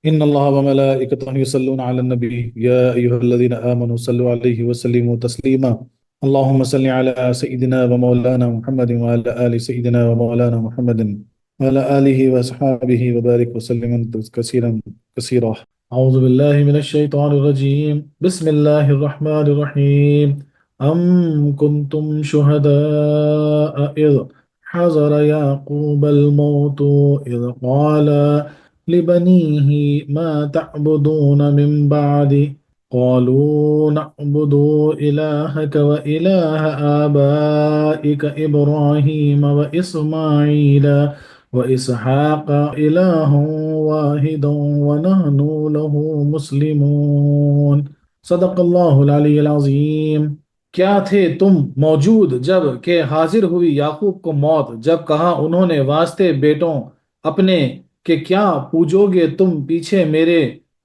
إن الله وملائكته يصلون على النبي يا أيها الذين آمنوا صلوا عليه وسلموا تسليما. اللهم صل على سيدنا ومولانا محمد وعلى آل سيدنا ومولانا محمد وعلى آله وأصحابه وبارك وسلم كثيرا كثيرا. أعوذ بالله من الشيطان الرجيم. بسم الله الرحمن الرحيم. أم كنتم شهداء إذ حضر يعقوب الموت إذ قال لبنيه ما تعبدون من بعدي قالوا نعبد إلهك وإله آبائك إبراهيم وإسماعيل وإسحاق إله واحد ونحن له مسلمون. صدق اللہ العلی العظیم. کیا تھے تم موجود جب کہ حاضر ہوئی یعقوب کو موت، جب کہا انہوں نے واسطے بیٹوں اپنے کہ کیا پوجو گے تم پیچھے میرے؟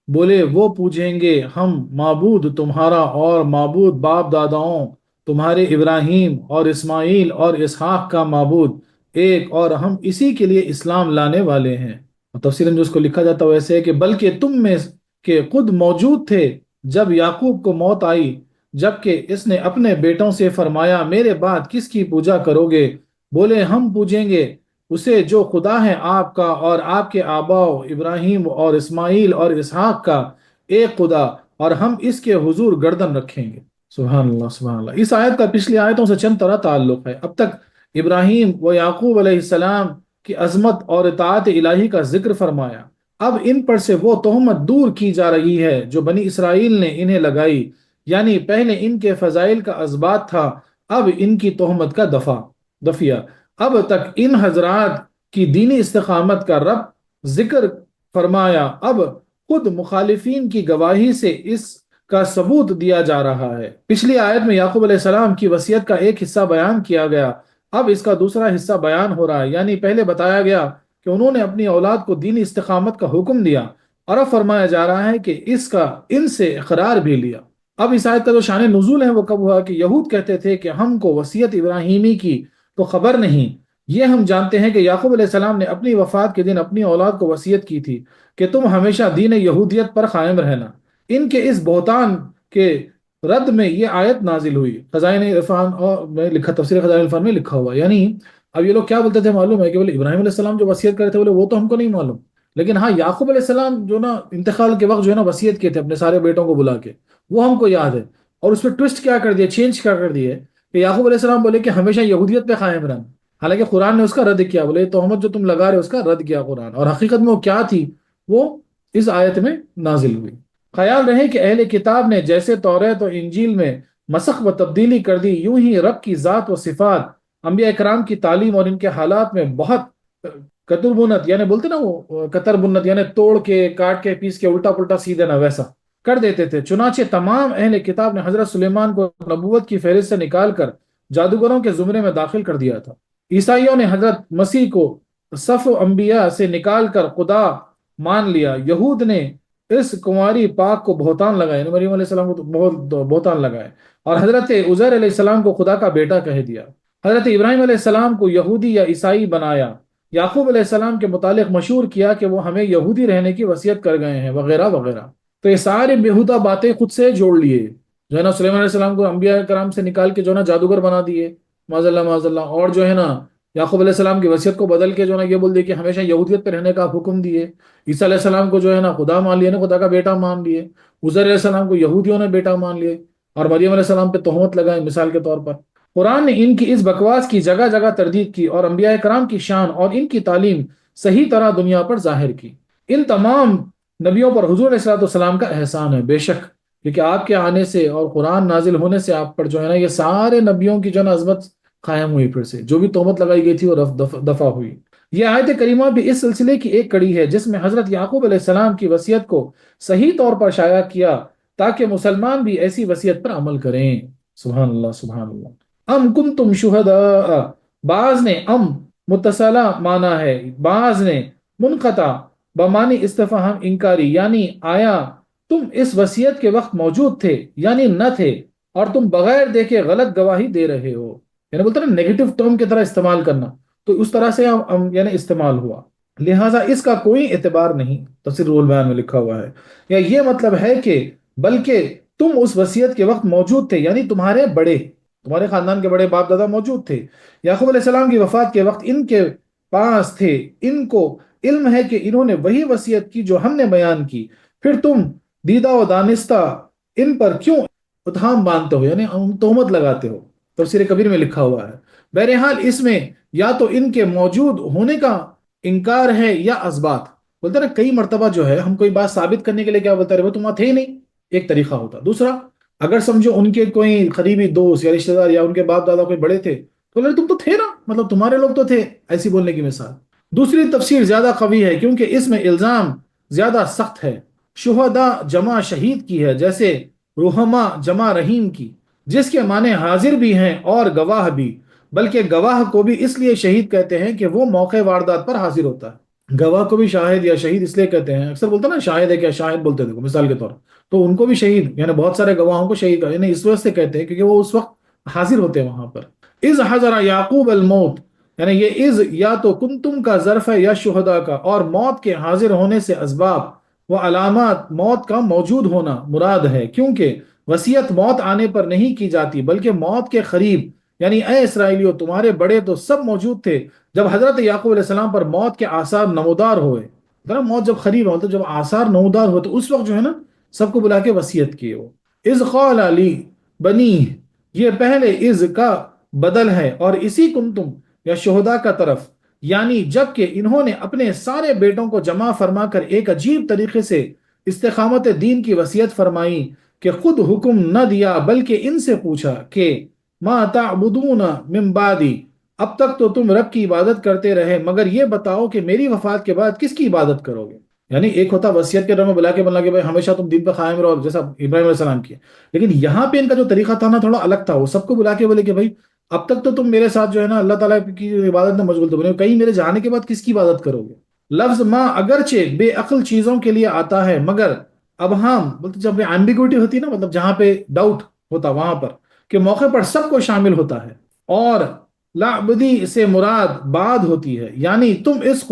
بولے وہ پوجیں گے ہم معبود تمہارا اور معبود باپ داداؤں تمہارے ابراہیم اور اسماعیل اور اسحاق کا معبود ایک، اور ہم اسی کے لیے اسلام لانے والے ہیں۔ اور تفسیراً جو اس کو لکھا جاتا ہے ویسے ہے کہ بلکہ تم میں کہ خود موجود تھے جب یعقوب کو موت آئی، جبکہ اس نے اپنے بیٹوں سے فرمایا میرے بعد کس کی پوجا کرو گے؟ بولے ہم پوجیں گے اسے جو خدا ہے آپ کا اور آپ کے آباؤ ابراہیم اور اسماعیل اور اسحاق کا، ایک خدا، اور ہم اس کے حضور گردن رکھیں گے۔ سبحان اللہ سبحان اللہ۔ اس آیت کا پچھلی آیتوں سے چند طرح تعلق ہے۔ اب تک ابراہیم و یعقوب علیہ السلام کی عظمت اور اطاعت الہی کا ذکر فرمایا۔ اب ان پر سے وہ تہمت دور کی جا رہی ہے جو بنی اسرائیل نے انہیں لگائی، یعنی پہلے ان کے فضائل کا اثبات تھا، اب ان کی تہمت کا دفیہ۔ اب تک ان حضرات کی دینی استقامت کا رب ذکر فرمایا، اب خود مخالفین کی گواہی سے اس کا ثبوت دیا جا رہا ہے۔ پچھلی آیت میں یعقوب علیہ السلام کی وصیت کا ایک حصہ بیان کیا گیا، اب اس کا دوسرا حصہ بیان ہو رہا ہے۔ یعنی پہلے بتایا گیا کہ انہوں نے اپنی اولاد کو دینی استقامت کا حکم دیا، اور اب فرمایا جا رہا ہے کہ اس کا ان سے اقرار بھی لیا۔ اب اس آیت کا جو شان نزول ہے وہ کب ہوا کہ یہود کہتے تھے کہ ہم کو وصیت ابراہیمی کی تو خبر نہیں، یہ ہم جانتے ہیں کہ یعقوب علیہ السلام نے اپنی وفات کے دن اپنی اولاد کو وصیت کی تھی کہ تم ہمیشہ دین یہودیت پر قائم رہنا۔ ان کے اس بہتان کے رد میں یہ آیت نازل ہوئی۔ خزائن عرفان اور میں لکھا، تفسیر خزائن عرفان میں لکھا ہوا، یعنی اب یہ لوگ کیا بولتے تھے معلوم ہے کہ بولے ابراہیم علیہ السلام جو وصیت کرے تھے بولے وہ تو ہم کو نہیں معلوم، لیکن ہاں یعقوب علیہ السلام جو نا انتقال کے وقت جو ہے نا وصیت کیے تھے اپنے سارے بیٹوں کو بلا کے، وہ ہم کو یاد ہے۔ اور اس پہ ٹوسٹ کیا کر دیا، چینج کیا کر دیا کہ یعقوب علیہ السلام بولے کہ ہمیشہ یہودیت پہ قائم رہنا، حالانکہ قرآن نے اس کا رد کیا، بولے تہمت جو تم لگا رہے اس کا رد کیا قرآن، اور حقیقت میں وہ کیا تھی وہ اس آیت میں نازل ہوئی۔ خیال رہے کہ اہل کتاب نے جیسے توریت و انجیل میں مسخ و تبدیلی کر دی، یوں ہی رب کی ذات و صفات، انبیاء اکرام کی تعلیم اور ان کے حالات میں بہت کتر بنت، یعنی بولتے نا وہ کتر بنت، یعنی توڑ کے کاٹ کے پیس کے الٹا پلٹا سیدھے نہ ویسا کر دیتے تھے۔ چنانچہ تمام اہل کتاب نے حضرت سلیمان کو نبوت کی فہرست سے نکال کر جادوگروں کے زمرے میں داخل کر دیا تھا۔ عیسائیوں نے حضرت مسیح کو صف انبیاء سے نکال کر خدا مان لیا۔ یہود نے اس کنواری پاک کو بہتان لگائے، یعنی مریم علیہ السلام کو بہت بہتان لگائے، اور حضرت عزیر علیہ السلام کو خدا کا بیٹا کہہ دیا۔ حضرت ابراہیم علیہ السلام کو یہودی یا عیسائی بنایا۔ یعقوب علیہ السلام کے متعلق مشہور کیا کہ وہ ہمیں یہودی رہنے کی وصیت کر گئے ہیں وغیرہ وغیرہ۔ تو یہ سارے بےہودہ باتیں خود سے جوڑ لیے، جو ہے نا سلیمان علیہ السلام کو انبیاء کرام سے نکال کے جو ہے نا جادوگر بنا دیے، معاذ اللہ معاذ اللہ، اور جو ہے نا یعقوب علیہ السلام کی وصیت کو بدل کے جو ہے نا یہ بول دیے کہ ہمیشہ یہودیت پہ رہنے کا حکم دیے۔ عیسیٰ علیہ السلام کو جو ہے نا خدا مان لیے، خدا کا بیٹا مان لیے۔ عزیر علیہ السلام کو یہودیوں نے بیٹا مان لیے، اور مریم علیہ السلام پہ تہمت لگائے مثال کے طور پر۔ قرآن نے ان کی اس بکواس کی جگہ جگہ تردید کی، اور انبیاء کرام کی شان اور ان کی تعلیم صحیح طرح دنیا پر ظاہر کی۔ ان تمام نبیوں پر حضور علیہ السلام کا احسان ہے بے شک، کیونکہ آپ کے آنے سے اور قرآن نازل ہونے سے آپ پر جو ہے نا یہ سارے نبیوں کی جو ہے نا عظمت قائم ہوئی، پھر سے جو بھی تہمت لگائی گئی تھی وہ دفع ہوئی۔ یہ آیت کریمہ بھی اس سلسلے کی ایک کڑی ہے جس میں حضرت یعقوب علیہ السلام کی وصیت کو صحیح طور پر شائع کیا تاکہ مسلمان بھی ایسی وصیت پر عمل کریں۔ سبحان اللہ سبحان اللہ۔ ام کنتم شہداء، بعض نے ام متصلہ مانا ہے، بعض نے منقطع بمانی استفہام انکاری، یعنی آیا تم اس وصیت کے وقت موجود تھے، یعنی نہ تھے، اور تم بغیر دیکھے غلط گواہی دے رہے ہو، یعنی بولتے نا نیگیٹو ٹرم کی طرح استعمال کرنا، تو اس طرح سے یعنی استعمال ہوا۔ لہٰذا اس کا کوئی اعتبار نہیں، تفسیر روح البیان میں لکھا ہوا ہے، یا یہ مطلب ہے کہ بلکہ تم اس وصیت کے وقت موجود تھے، یعنی تمہارے بڑے، تمہارے خاندان کے بڑے باپ دادا موجود تھے، یعقوب علیہ السلام کی وفات کے وقت ان کے پاس تھے، ان کو علم ہے کہ انہوں نے وہی وصیت کی جو ہم نے بیان کی، پھر تم دیدہ و دانستہ ان پر کیوں اتہام باندھتے ہو، یعنی تہمت لگاتے ہو؟ تفسیر کبیر میں لکھا ہوا ہے۔ بہرحال اس میں یا تو ان کے موجود ہونے کا انکار ہے یا اثبات، بولتے ہیں نا کئی مرتبہ جو ہے ہم کوئی بات ثابت کرنے کے لیے کیا بولتے رہے، وہ تم وہاں تھے ہی نہیں، ایک طریقہ ہوتا۔ دوسرا، اگر سمجھو ان کے کوئی قریبی دوست یا رشتہ دار یا ان کے باپ دادا کوئی بڑے تھے تو بولے تم تو تھے نا، مطلب تمہارے لوگ تو تھے، ایسی بولنے کی مثال۔ دوسری تفسیر زیادہ قوی ہے کیونکہ اس میں الزام زیادہ سخت ہے، شہداء جمع شہید کی ہے، جیسے رحما جمع رحیم کی، جس کے معنی حاضر بھی ہیں اور گواہ بھی، بلکہ گواہ کو بھی اس لیے شہید کہتے ہیں کہ وہ موقع واردات پر حاضر ہوتا ہے۔ گواہ کو بھی شاہد یا شہید اس لیے کہتے ہیں، اکثر بولتے ہیں نا شاہد ہے کیا، شاہد بولتے ہیں مثال کے طور، تو ان کو بھی شہید، یعنی بہت سارے گواہوں کو شہید، یعنی اس وجہ سے کہتے ہیں کیونکہ وہ اس وقت حاضر ہوتے ہیں وہاں پر۔ اذ حضر یعقوب الموت، یعنی یہ از یا تو کنتم کا ظرف ہے یا شہداء کا، اور موت کے حاضر ہونے سے اسباب و علامات موت کا موجود ہونا مراد ہے، کیونکہ وصیت موت آنے پر نہیں کی جاتی بلکہ موت کے قریب، یعنی اے اسرائیلیوں تمہارے بڑے تو سب موجود تھے جب حضرت یعقوب علیہ السلام پر موت کے آثار نمودار ہوئے، موت جب قریب ہو تو جب آثار نمودار ہوئے تو اس وقت جو ہے نا سب کو بلا کے وصیت کیے وہ۔ اذ قال علی بنی، یہ پہلے از کا بدل ہے اور اسی کنتم یا شہداء کا طرف، یعنی جب کہ انہوں نے اپنے سارے بیٹوں کو جمع فرما کر ایک عجیب طریقے سے استقامت دین کی وصیت فرمائی کہ خود حکم نہ دیا بلکہ ان سے پوچھا کہ ما تعبدون من بعدی، اب تک تو تم رب کی عبادت کرتے رہے مگر یہ بتاؤ کہ میری وفات کے بعد کس کی عبادت کرو گے؟ یعنی ایک ہوتا وصیت کے دور میں بلا کے بولا کہ بھائی ہمیشہ تم دین پہ قائم رہو جیسا ابراہیم علیہ السلام کیا، لیکن یہاں پہ ان کا جو طریقہ تھا نا تھوڑا الگ تھا، وہ سب کو بلا کے بولے کہ بھائی اب تک تو تم میرے ساتھ جو ہے نا اللہ تعالیٰ کی عبادت میں مشغول، تو بولے کہیں میرے جانے کے بعد کس کی عبادت کرو گے؟ لفظ ماں اگرچہ بے عقل چیزوں کے لیے آتا ہے مگر اب ہم بولتے جب ایمبیگوٹی ہوتی ہے نا، مطلب جہاں پہ ڈاؤٹ ہوتا وہاں پر کہ موقع پر سب کو شامل ہوتا ہے، اور لعبدی سے مراد بعد ہوتی ہے، یعنی تم اس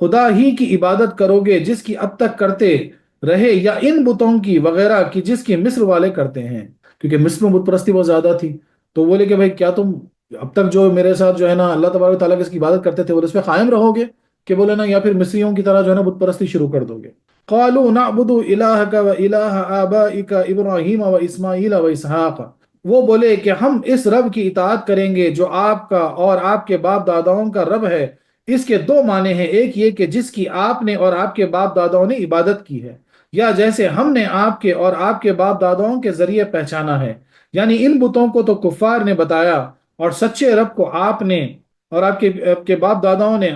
خدا ہی کی عبادت کرو گے جس کی اب تک کرتے رہے، یا ان بتوں کی وغیرہ کی جس کی مصر والے کرتے ہیں، کیونکہ مصر میں بت پرستی بہت زیادہ تھی، تو بولے کہ بھائی کیا تم اب تک جو میرے ساتھ جو ہے نا اللہ تبارک و تعالیٰ کی اس کی عبادت کرتے تھے وہ اس پہ قائم رہو گے کہ بولے نا، یا پھر مصریوں کی طرح جو ہے نا بت پرستی شروع کر دو گے؟ قالوا نعبد الہک و الہ آبائک ابراہیم و اسماعیل و اسحاق، وہ بولے کہ ہم اس رب کی اطاعت کریں گے جو آپ کا اور آپ کے باپ داداؤں کا رب ہے۔ اس کے دو معنی ہیں، ایک یہ کہ جس کی آپ نے اور آپ کے باپ داداؤں نے عبادت کی ہے، یا جیسے ہم نے آپ کے اور آپ کے باپ داداؤں کے ذریعے پہچانا ہے، یعنی ان بتوں کو تو کفار نے بتایا اور سچے رب کو آپ نے اور آپ کے باپ داداؤں نے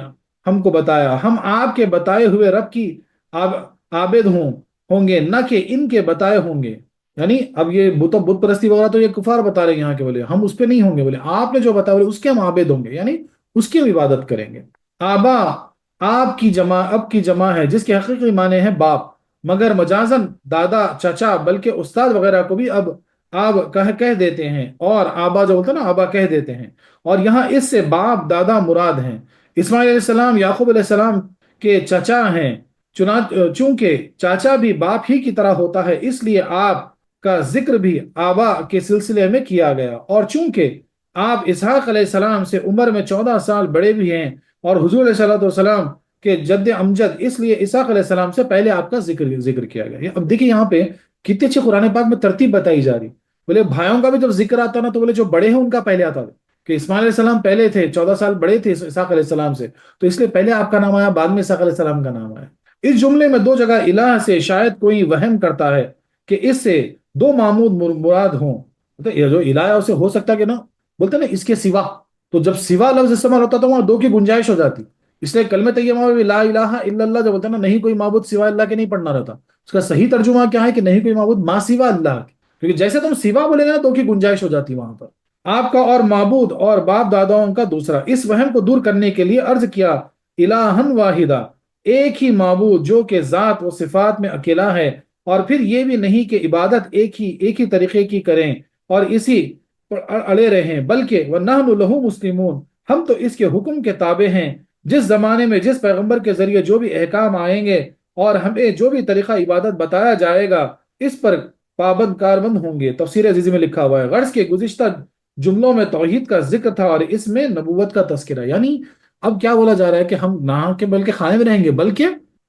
ہم کو بتایا، ہم آپ کے بتائے ہوئے رب کی عابد ہوں گے نہ کہ ان کے بتائے ہوں گے، یعنی اب یہ بت پرستی وغیرہ تو یہ کفار بتا رہے ہیں یہاں کے، بولے ہم اس پہ نہیں ہوں گے، بولے آپ نے جو بتایا بولے اس کے ہم عابد ہوں گے، یعنی اس کی ہم عبادت کریں گے۔ آبا آپ کی جمع اب کی جمع ہے جس کے حقیقی معنی ہے باپ، مگر مجازن دادا چچا بلکہ استاد وغیرہ کو بھی اب آپ کہہ دیتے ہیں، اور آبا جو بولتے ہیں نا آبا کہہ دیتے ہیں، اور یہاں اس سے باپ دادا مراد ہیں۔ اسماعیل علیہ السلام یعقوب علیہ السلام کے چچا ہیں، چونکہ چاچا بھی باپ ہی کی طرح ہوتا ہے اس لیے آپ کا ذکر بھی آبا کے سلسلے میں کیا گیا، اور چونکہ آپ اسحاق علیہ السلام سے عمر میں 14 سال بڑے بھی ہیں اور حضور علیہ السلام کے جد امجد، اس لیے اسحاق علیہ السلام سے پہلے آپ کا ذکر کیا گیا۔ اب دیکھیں یہاں پہ کتنی اچھی قرآن پاک میں ترتیب بتائی جا رہی، بولے بھائیوں کا بھی جب ذکر آتا نا تو بولے جو بڑے ہیں ان کا پہلے آتا تھا، کہ اسماعیل علیہ السلام پہلے تھے، 14 سال بڑے تھے اسحاق علیہ السلام سے، تو اس لیے پہلے آپ کا نام آیا، بعد میں اسحاق علیہ السلام کا نام آیا۔ اس جملے میں دو جگہ الہ سے شاید کوئی وہم کرتا ہے کہ اس سے دو معبود مراد ہوں، یہ جو الہ ہے اسے ہو سکتا کہ نا بولتے نا اس کے سوا، تو جب سوا لفظ استعمال ہوتا تو وہاں دو کی گنجائش ہو جاتی، اس لیے کلمہ طیبہ میں لا الہ الا اللہ جو بولتے ہیں نا نہیں کوئی معبود سوا اللہ کے نہیں پڑھنا رہتا، اس کا صحیح ترجمہ کیا ہے کہ نہیں کوئی معبود ما سوا اللہ کے، کیونکہ جیسے تم سوا بولے گا نا دو کی گنجائش ہو جاتی وہاں پر۔ آپ کا اور معبود اور باپ داداؤں کا دوسرا، اس وہم کو دور کرنے کے لیے عرض کیا الہن واحدہ، ایک ہی معبود جو کہ ذات و صفات میں اکیلا ہے، اور پھر یہ بھی نہیں کہ عبادت ایک ہی طریقے کی کریں اور اسی پر اڑے رہیں، بلکہ وَنَحْنُ لَهُ مُسْلِمُونَ، ہم تو اس کے حکم کے تابع ہیں، جس زمانے میں جس پیغمبر کے ذریعے جو بھی احکام آئیں گے اور ہمیں جو بھی طریقہ عبادت بتایا جائے گا اس پر پابند کاربند ہوں گے۔ تفسیر عزیزی میں لکھا ہوا ہے غرض کے گزشتہ جملوں میں توحید کا ذکر تھا اور اس میں نبوت کا تذکرہ، یعنی اب کیا بولا جا رہا ہے کہ ہم نہ کے بلکہ کھانے میں رہیں گے، بلکہ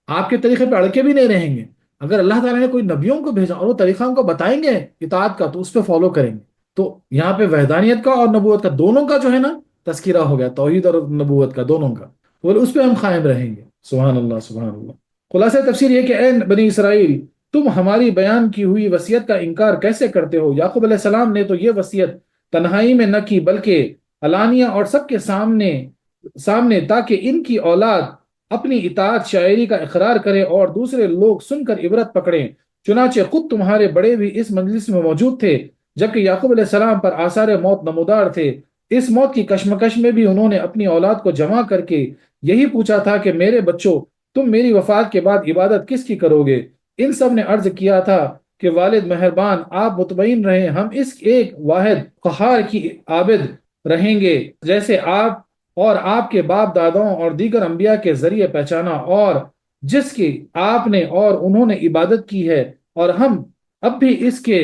آپ کے طریقے پہ اڑ کے بھی نہیں رہیں گے۔ اگر اللہ تعالیٰ نے کوئی نبیوں کو بھیجا اور وہ طریقہ ہم کو بتائیں گے اطاعت کا تو اس پہ فالو کریں گے۔ تو یہاں پہ وحدانیت کا اور نبوت کا دونوں کا جو ہے نا تذکرہ ہو گیا، توحید اور نبوت کا دونوں کا، تو اس پہ ہم قائم رہیں گے۔ سبحان اللہ سبحان اللہ۔ خلاصہ تفسیر یہ کہ اے بنی اسرائیل، تم ہماری بیان کی ہوئی وصیت کا انکار کیسے کرتے ہو؟ یعقوب علیہ السلام نے تو یہ وصیت تنہائی میں نہ کی بلکہ علانیہ اور سب کے سامنے تاکہ ان کی اولاد اپنی اطاعت شاعری کا اقرار کرے اور دوسرے لوگ سن کر عبرت پکڑیں۔ چنانچہ خود تمہارے بڑے بھی اس مجلس میں موجود تھے جبکہ یعقوب علیہ السلام پر آثار موت نمودار تھے۔ اس موت کی کشمکش میں بھی انہوں نے اپنی اولاد کو جمع کر کے یہی پوچھا تھا کہ میرے بچوں، تم میری وفات کے بعد عبادت کس کی کرو گے؟ ان سب نے عرض کیا تھا کہ والد مہربان، آپ مطمئن رہیں، ہم اس ایک واحد قہار کی عابد رہیں گے جیسے آپ اور آپ کے باپ داداؤں اور دیگر انبیاء کے ذریعے پہچانا، اور جس کی آپ نے اور انہوں نے عبادت کی ہے، اور ہم اب بھی اس کے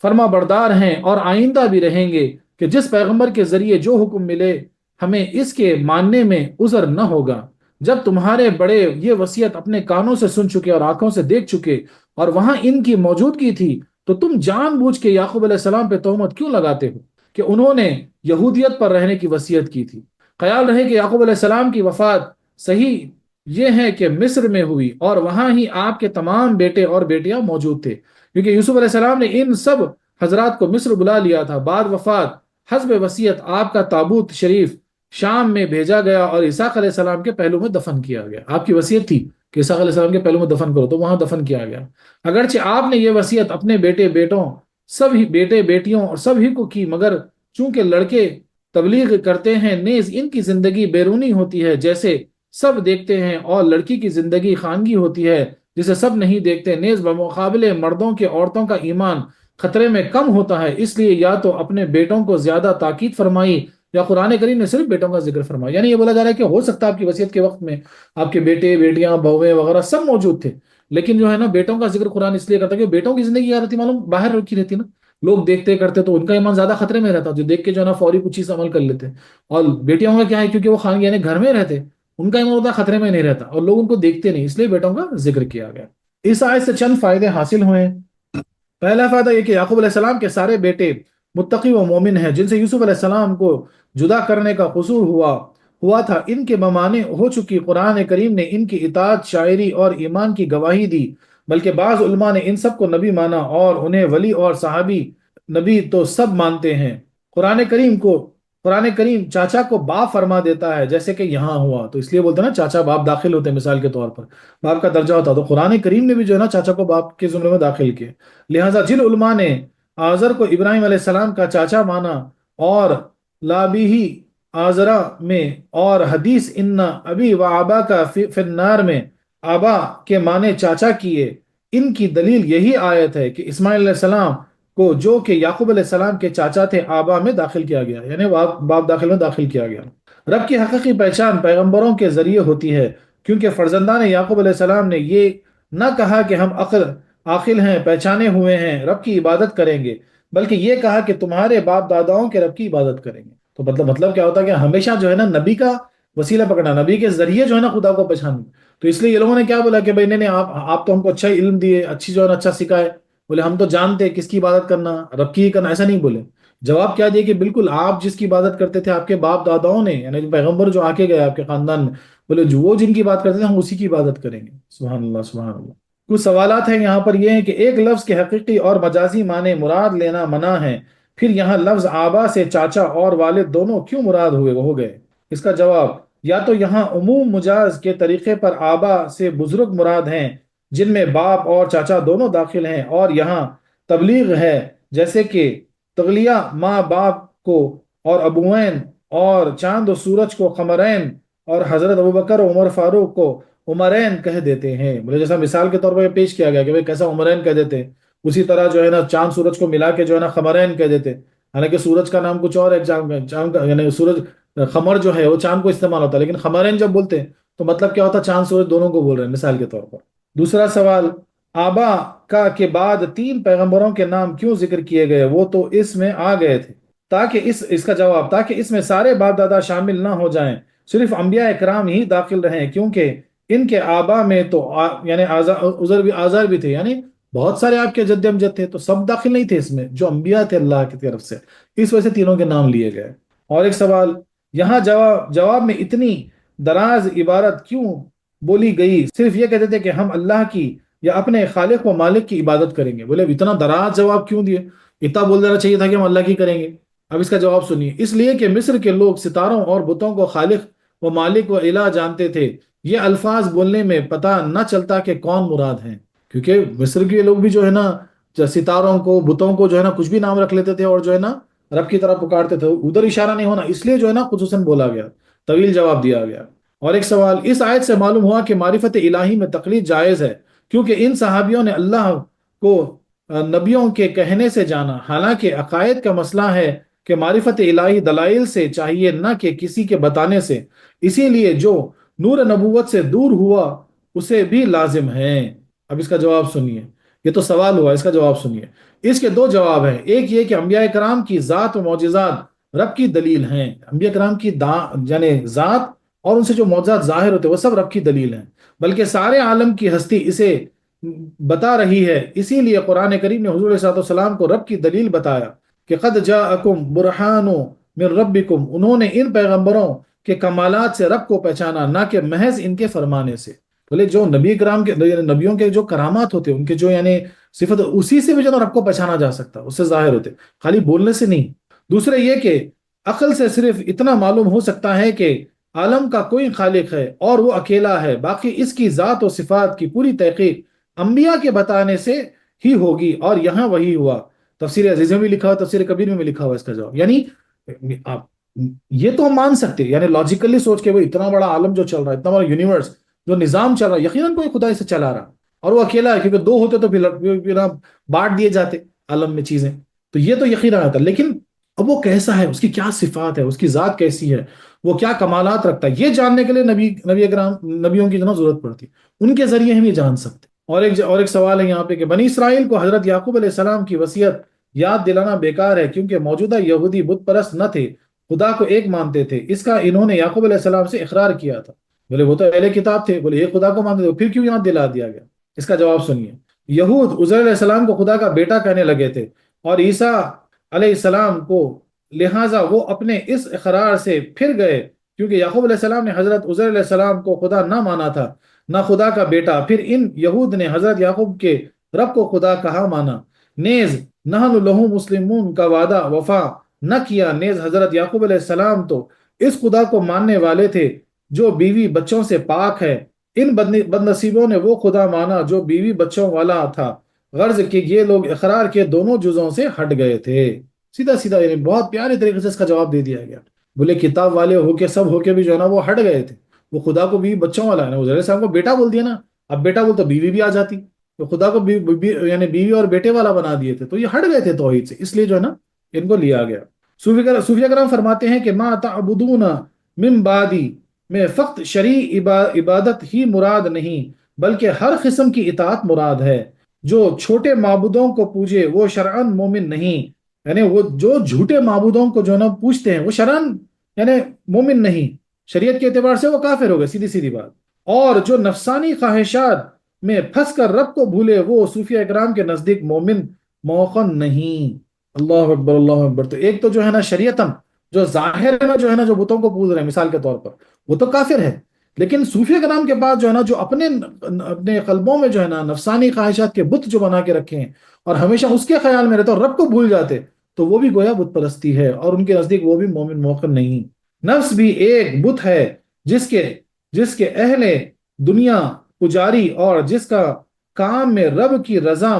فرما بردار ہیں اور آئندہ بھی رہیں گے کہ جس پیغمبر کے ذریعے جو حکم ملے ہمیں اس کے ماننے میں عذر نہ ہوگا۔ جب تمہارے بڑے یہ وصیت اپنے کانوں سے سن چکے اور آنکھوں سے دیکھ چکے اور وہاں ان کی موجودگی تھی تو تم جان بوجھ کے یعقوب علیہ السلام پہ تہمت کیوں لگاتے ہو کہ انہوں نے یہودیت پر رہنے کی وصیت کی تھی؟ خیال رہے کہ یعقوب علیہ السلام کی وفات صحیح یہ ہے کہ مصر میں ہوئی اور وہاں ہی آپ کے تمام بیٹے اور بیٹیاں موجود تھے، کیونکہ یوسف علیہ السلام نے ان سب حضرات کو مصر بلا لیا تھا۔ بعد وفات حسب وصیت آپ کا تابوت شریف شام میں بھیجا گیا اور اسحاق علیہ السلام کے پہلو میں دفن کیا گیا۔ آپ کی وصیت تھی کہ اسحاق علیہ السلام کے پہلو میں دفن کرو، تو وہاں دفن کیا گیا۔ اگرچہ آپ نے یہ وصیت اپنے بیٹے بیٹوں سب ہی بیٹے بیٹیوں اور سب ہی کو کی، مگر چونکہ لڑکے تبلیغ کرتے ہیں نیز ان کی زندگی بیرونی ہوتی ہے جیسے سب دیکھتے ہیں، اور لڑکی کی زندگی خانگی ہوتی ہے جسے سب نہیں دیکھتے، نیز بمقابلے مردوں کے عورتوں کا ایمان خطرے میں کم ہوتا ہے، اس لیے یا تو اپنے بیٹوں کو زیادہ تاکید فرمائی یا قرآن کریم نے صرف بیٹوں کا ذکر فرمایا۔ یعنی یہ بولا جا رہا ہے کہ ہو سکتا ہے آپ کی وصیت کے وقت میں آپ کے بیٹے بیٹیاں بہویں وغیرہ سب موجود تھے، لیکن جو ہے نا بیٹوں کا ذکر قرآن اس لیے کرتا ہے کہ بیٹوں کی زندگی کیا رہتی معلوم، باہر رکھی رہتی نا، لوگ دیکھتے کرتے تو ان کا ایمان زیادہ خطرے میں رہتا، جو دیکھ کے جو ہے نا فوری کچھ چیز عمل کر لیتے۔ اور بیٹیوں کا کیا ہے، کیونکہ وہ خان یعنی گھر میں رہتے، ان کا ایمان ہوتا خطرے میں نہیں رہتا اور لوگ ان کو دیکھتے نہیں، اس لیے بیٹوں کا ذکر کیا گیا۔ اس آیت سے چند فائدے حاصل ہوئے۔ پہلا فائدہ یہ کہ یعقوب علیہ السلام کے سارے بیٹے متقی و مومن ہیں، جن سے یوسف علیہ السلام کو جدا کرنے کا قصور ہوا تھا، ان کے بمانے ہو چکی قرآن کریم نے ان کی اطاعت شاعری اور ایمان کی گواہی دی، بلکہ بعض علماء نے ان سب کو نبی مانا اور انہیں ولی اور صحابی نبی تو سب مانتے ہیں۔ قرآن کریم چاچا کو باپ فرما دیتا ہے جیسے کہ یہاں ہوا، تو اس لیے بولتے ہیں نا چاچا باپ داخل ہوتے ہیں، مثال کے طور پر باپ کا درجہ ہوتا، تو قرآن کریم نے بھی جو ہے نا چاچا کو باپ کے زمرے میں داخل کیا۔ لہٰذا جن علماء نے آزر کو ابراہیم علیہ السلام کا چاچا مانا اور لابیہی آزرا میں اور حدیث ان ابی و آبا کا فی النار میں آبا کے معنی چاچا کیے، ان کی دلیل یہی آیت ہے کہ اسماعیل علیہ السلام کو جو کہ یعقوب علیہ السلام کے چاچا تھے آبا میں داخل کیا گیا، یعنی باپ داخل میں داخل کیا گیا۔ رب کی حقیقی پہچان پیغمبروں کے ذریعے ہوتی ہے، کیونکہ فرزندان یعقوب علیہ السلام نے یہ نہ کہا کہ ہم عاقل ہیں، پہچانے ہوئے ہیں، رب کی عبادت کریں گے، بلکہ یہ کہا کہ تمہارے باپ داداؤں کے رب کی عبادت کریں گے۔ تو مطلب کیا ہوتا ہے کہ ہمیشہ جو ہے نا نبی کا وسیلہ پکڑنا، نبی کے ذریعے جو ہے نا خدا کو پہچاننا۔ تو اس لیے یہ لوگوں نے کیا بولا کہ بھائی نہیں آپ تو ہم کو اچھا علم دیے، اچھی جو ہے نا اچھا سکھائے، بولے ہم تو جانتے کس کی عبادت کرنا، رب کی ہی کرنا، ایسا نہیں بولے۔ جواب کیا دیا کہ بالکل آپ جس کی عبادت کرتے تھے آپ کے باپ داداؤں نے، یعنی جو پیغمبر جو آکے گئے آپ کے خاندان میں، بولے جو وہ جن کی بات کرتے تھے ہم اسی کی عبادت کریں گے۔ سبحان اللہ سبحان اللہ۔ کچھ سوالات ہیں یہاں پر، یہ ہیں کہ ایک لفظ کے حقیقی اور مجازی معنی مراد لینا منع ہے، پھر یہاں لفظ آبا سے چاچا اور والد دونوں کیوں مراد ہو گئے؟ اس کا جواب، یا تو یہاں عموم مجاز کے طریقے پر آبا سے بزرگ مراد ہیں جن میں باپ اور چاچا دونوں داخل ہیں، اور یہاں تبلیغ ہے جیسے کہ تغلیہ ماں باپ کو اور ابوین اور چاند و سورج کو قمرین اور حضرت ابوبکر و عمر فاروق کو عمرین کہہ دیتے ہیں۔ بولے جیسا مثال کے طور پر پیش کیا گیا کہ بھئی کیسا عمرین کہہ دیتے، اسی طرح جو ہے نا چاند سورج کو ملا کے جو ہے نا قمرین کہہ دیتے۔ حالانکہ سورج کا نام کچھ اور ہے، چاند کا یعنی سورج، خمر جو ہے وہ چاند کو استعمال ہوتا ہے، لیکن خمرین جب بولتے ہیں تو مطلب کیا ہوتا ہے؟ چاند سورج دونوں کو بول رہے ہیں مثال کے طور پر۔ دوسرا سوال، آبا کا کے بعد 3 پیغمبروں کے نام کیوں ذکر کیے گئے؟ وہ تو اس میں آ گئے تھے۔ تاکہ اس کا جواب، تاکہ اس میں سارے باپ دادا شامل نہ ہو جائیں، صرف انبیاء اکرام ہی داخل رہیں، کیونکہ ان کے آبا میں تو یعنی آزار بھی تھے، یعنی بہت سارے آپ کے جد امجد تھے، تو سب داخل نہیں تھے اس میں، جو انبیاء تھے اللہ کی طرف سے، اس وجہ سے تینوں کے نام لیے گئے۔ اور ایک سوال، یہاں جواب میں اتنی دراز عبارت کیوں بولی گئی؟ صرف یہ کہتے تھے کہ ہم اللہ کی یا اپنے خالق و مالک کی عبادت کریں گے، بولے اتنا دراز جواب کیوں دیے؟ اتنا بول دینا چاہیے تھا کہ ہم اللہ کی کریں گے۔ اب اس کا جواب سنیے، اس لیے کہ مصر کے لوگ ستاروں اور بتوں کو خالق و مالک و الہ جانتے تھے، یہ الفاظ بولنے میں پتہ نہ چلتا کہ کون مراد ہیں، کیونکہ مصر کے لوگ بھی جو ہے نا ستاروں کو بتوں کو جو ہے نا کچھ بھی نام رکھ لیتے تھے، اور جو ہے نا رب کی طرح پکارتے تھے، ادھر اشارہ نہیں ہونا، اس لیے جو ہے نا خصوصاً بولا گیا، طویل جواب دیا گیا۔ اور ایک سوال، اس آیت سے معلوم ہوا کہ معرفت الہی میں تقلید جائز ہے، کیونکہ ان صحابیوں نے اللہ کو نبیوں کے کہنے سے جانا، حالانکہ عقائد کا مسئلہ ہے کہ معرفت الہی دلائل سے چاہیے نہ کہ کسی کے بتانے سے، اسی لیے جو نور نبوت سے دور ہوا اسے بھی لازم ہے۔ اب اس کا جواب سنیے، یہ تو سوال ہوا، اس کا جواب سنیے۔ اس کے 2 جواب ہیں، ایک یہ کہ انبیاء کرام کی ذات و معجزات رب کی دلیل ہیں، انبیاء کرام کی یعنی ذات اور ان سے جو معجزات ظاہر ہوتے ہیں وہ سب رب کی دلیل ہیں، بلکہ سارے عالم کی ہستی اسے بتا رہی ہے، اسی لیے قرآن کریم نے حضور صلی اللہ علیہ وسلم کو رب کی دلیل بتایا کہ قد جاءکم برہان من ربکم، انہوں نے ان پیغمبروں کے کمالات سے رب کو پہچانا، نہ کہ محض ان کے فرمانے سے۔ بولے جو نبی کرام کے نبیوں کے جو کرامات ہوتے ان کے جو یعنی صفت، اسی سے بھی جو رب کو پہچانا جا سکتا، اس سے ظاہر ہوتے، خالی بولنے سے نہیں۔ دوسرے یہ کہ عقل سے صرف اتنا معلوم ہو سکتا ہے کہ عالم کا کوئی خالق ہے اور وہ اکیلا ہے، باقی اس کی ذات و صفات کی پوری تحقیق انبیاء کے بتانے سے ہی ہوگی، اور یہاں وہی ہوا۔ تفسیر عزیز میں بھی لکھا ہوا، تفسیر کبیر میں بھی لکھا ہوا اس کا جواب، یعنی آپ یہ تو ہم مان سکتے ہیں، یعنی لاجیکلی سوچ کے وہ اتنا بڑا عالم جو چل رہا ہے، اتنا بڑا یونیورس جو نظام چل رہا ہے، یقیناً کوئی خدا سے چلا رہا، اور وہ اکیلا ہے، کیونکہ 2 ہوتے تو پھر بانٹ دیے جاتے عالم میں چیزیں، تو یہ تو یقیناً آتا، لیکن اب وہ کیسا ہے، اس کی کیا صفات ہے، اس کی ذات کیسی ہے، وہ کیا کمالات رکھتا ہے، یہ جاننے کے لیے نبی اکرام نبیوں کی جو ضرورت پڑتی، ان کے ذریعے ہم یہ جان سکتے۔ اور ایک سوال ہے یہاں پہ کہ بنی اسرائیل کو حضرت یعقوب علیہ السلام کی وصیت یاد دلانا بیکار ہے، کیونکہ موجودہ یہودی بت پرست نہ تھے، خدا کو ایک مانتے تھے، اس کا انہوں نے یعقوب علیہ السلام سے اقرار کیا تھا۔ بولے وہ تو اہل کتاب تھے، بولے یہ خدا کو مانتے تھے، پھر کیوں یاد دلا دیا گیا؟ اس کا جواب سنیے، یہود عزیر علیہ السلام کو خدا کا بیٹا کہنے لگے تھے، اور عیسیٰ علیہ السلام کو، لہٰذا وہ اپنے اس اقرار سے پھر گئے، کیونکہ یعقوب علیہ السلام نے حضرت عزیر علیہ السلام کو خدا نہ مانا تھا، نہ خدا کا بیٹا، پھر ان یہود نے حضرت یعقوب کے رب کو خدا کہا مانا، نیز نحن لہو مسلمون کا وعدہ وفا نہ کیا، نیز حضرت یعقوب علیہ السلام تو اس خدا کو ماننے والے تھے جو بیوی بچوں سے پاک ہے، ان بد نصیبوں نے وہ خدا مانا جو بیوی بچوں والا تھا، غرض کہ یہ لوگ اقرار کے دونوں جزوں سے ہٹ گئے تھے۔ سیدھا سیدھا یعنی بہت پیارے طریقے سے اس کا جواب دے دیا گیا، بولے کتاب والے ہو کے سب ہو کے بھی جو ہے نا وہ ہٹ گئے تھے، وہ خدا کو بیوی بچوں والا ہے نا، عزیر صاحب کو بیٹا بول دیا نا، اب بیٹا بولتا بیوی بھی آ جاتی، تو خدا کو یعنی بیوی اور بیٹے والا بنا دیے تھے، تو یہ ہٹ گئے تھے توحید سے، اس لیے جو ہے نا ان کو لیا گیا۔ صوفیہ کرام فرماتے ہیں کہ ما تعبدون من بعدی میں فقط شرعی عبادت ہی مراد نہیں، بلکہ ہر قسم کی اطاعت مراد ہے، جو چھوٹے معبودوں کو پوجے وہ شرعاً مومن نہیں، یعنی وہ جو جھوٹے معبودوں کو جو نا پوجتے ہیں وہ شرعاً یعنی مومن نہیں، شریعت کے اعتبار سے وہ کافر ہو گئے، سیدھی سیدھی بات۔ اور جو نفسانی خواہشات میں پھنس کر رب کو بھولے وہ صوفیہ اکرام کے نزدیک مومن موقن نہیں۔ اللہ اکبر اللہ اکبر۔ تو ایک تو جو ہے نا شریعتاً جو ظاہر میں جو ہے نا جو بتوں کو پوج رہے ہیں مثال کے طور پر وہ تو کافر ہے، لیکن صوفیہ کرام کے بعد جو ہے نا جو اپنے قلبوں میں جو ہے نا نفسانی خواہشات کے بت جو بنا کے رکھے ہیں اور ہمیشہ اس کے خیال میں رہتے اور رب کو بھول جاتے، تو وہ بھی گویا بت پرستی ہے، اور ان کے نزدیک وہ بھی مومن موقن نہیں۔ نفس بھی ایک بت ہے جس کے اہل دنیا پجاری اور جس کا کام میں رب کی رضا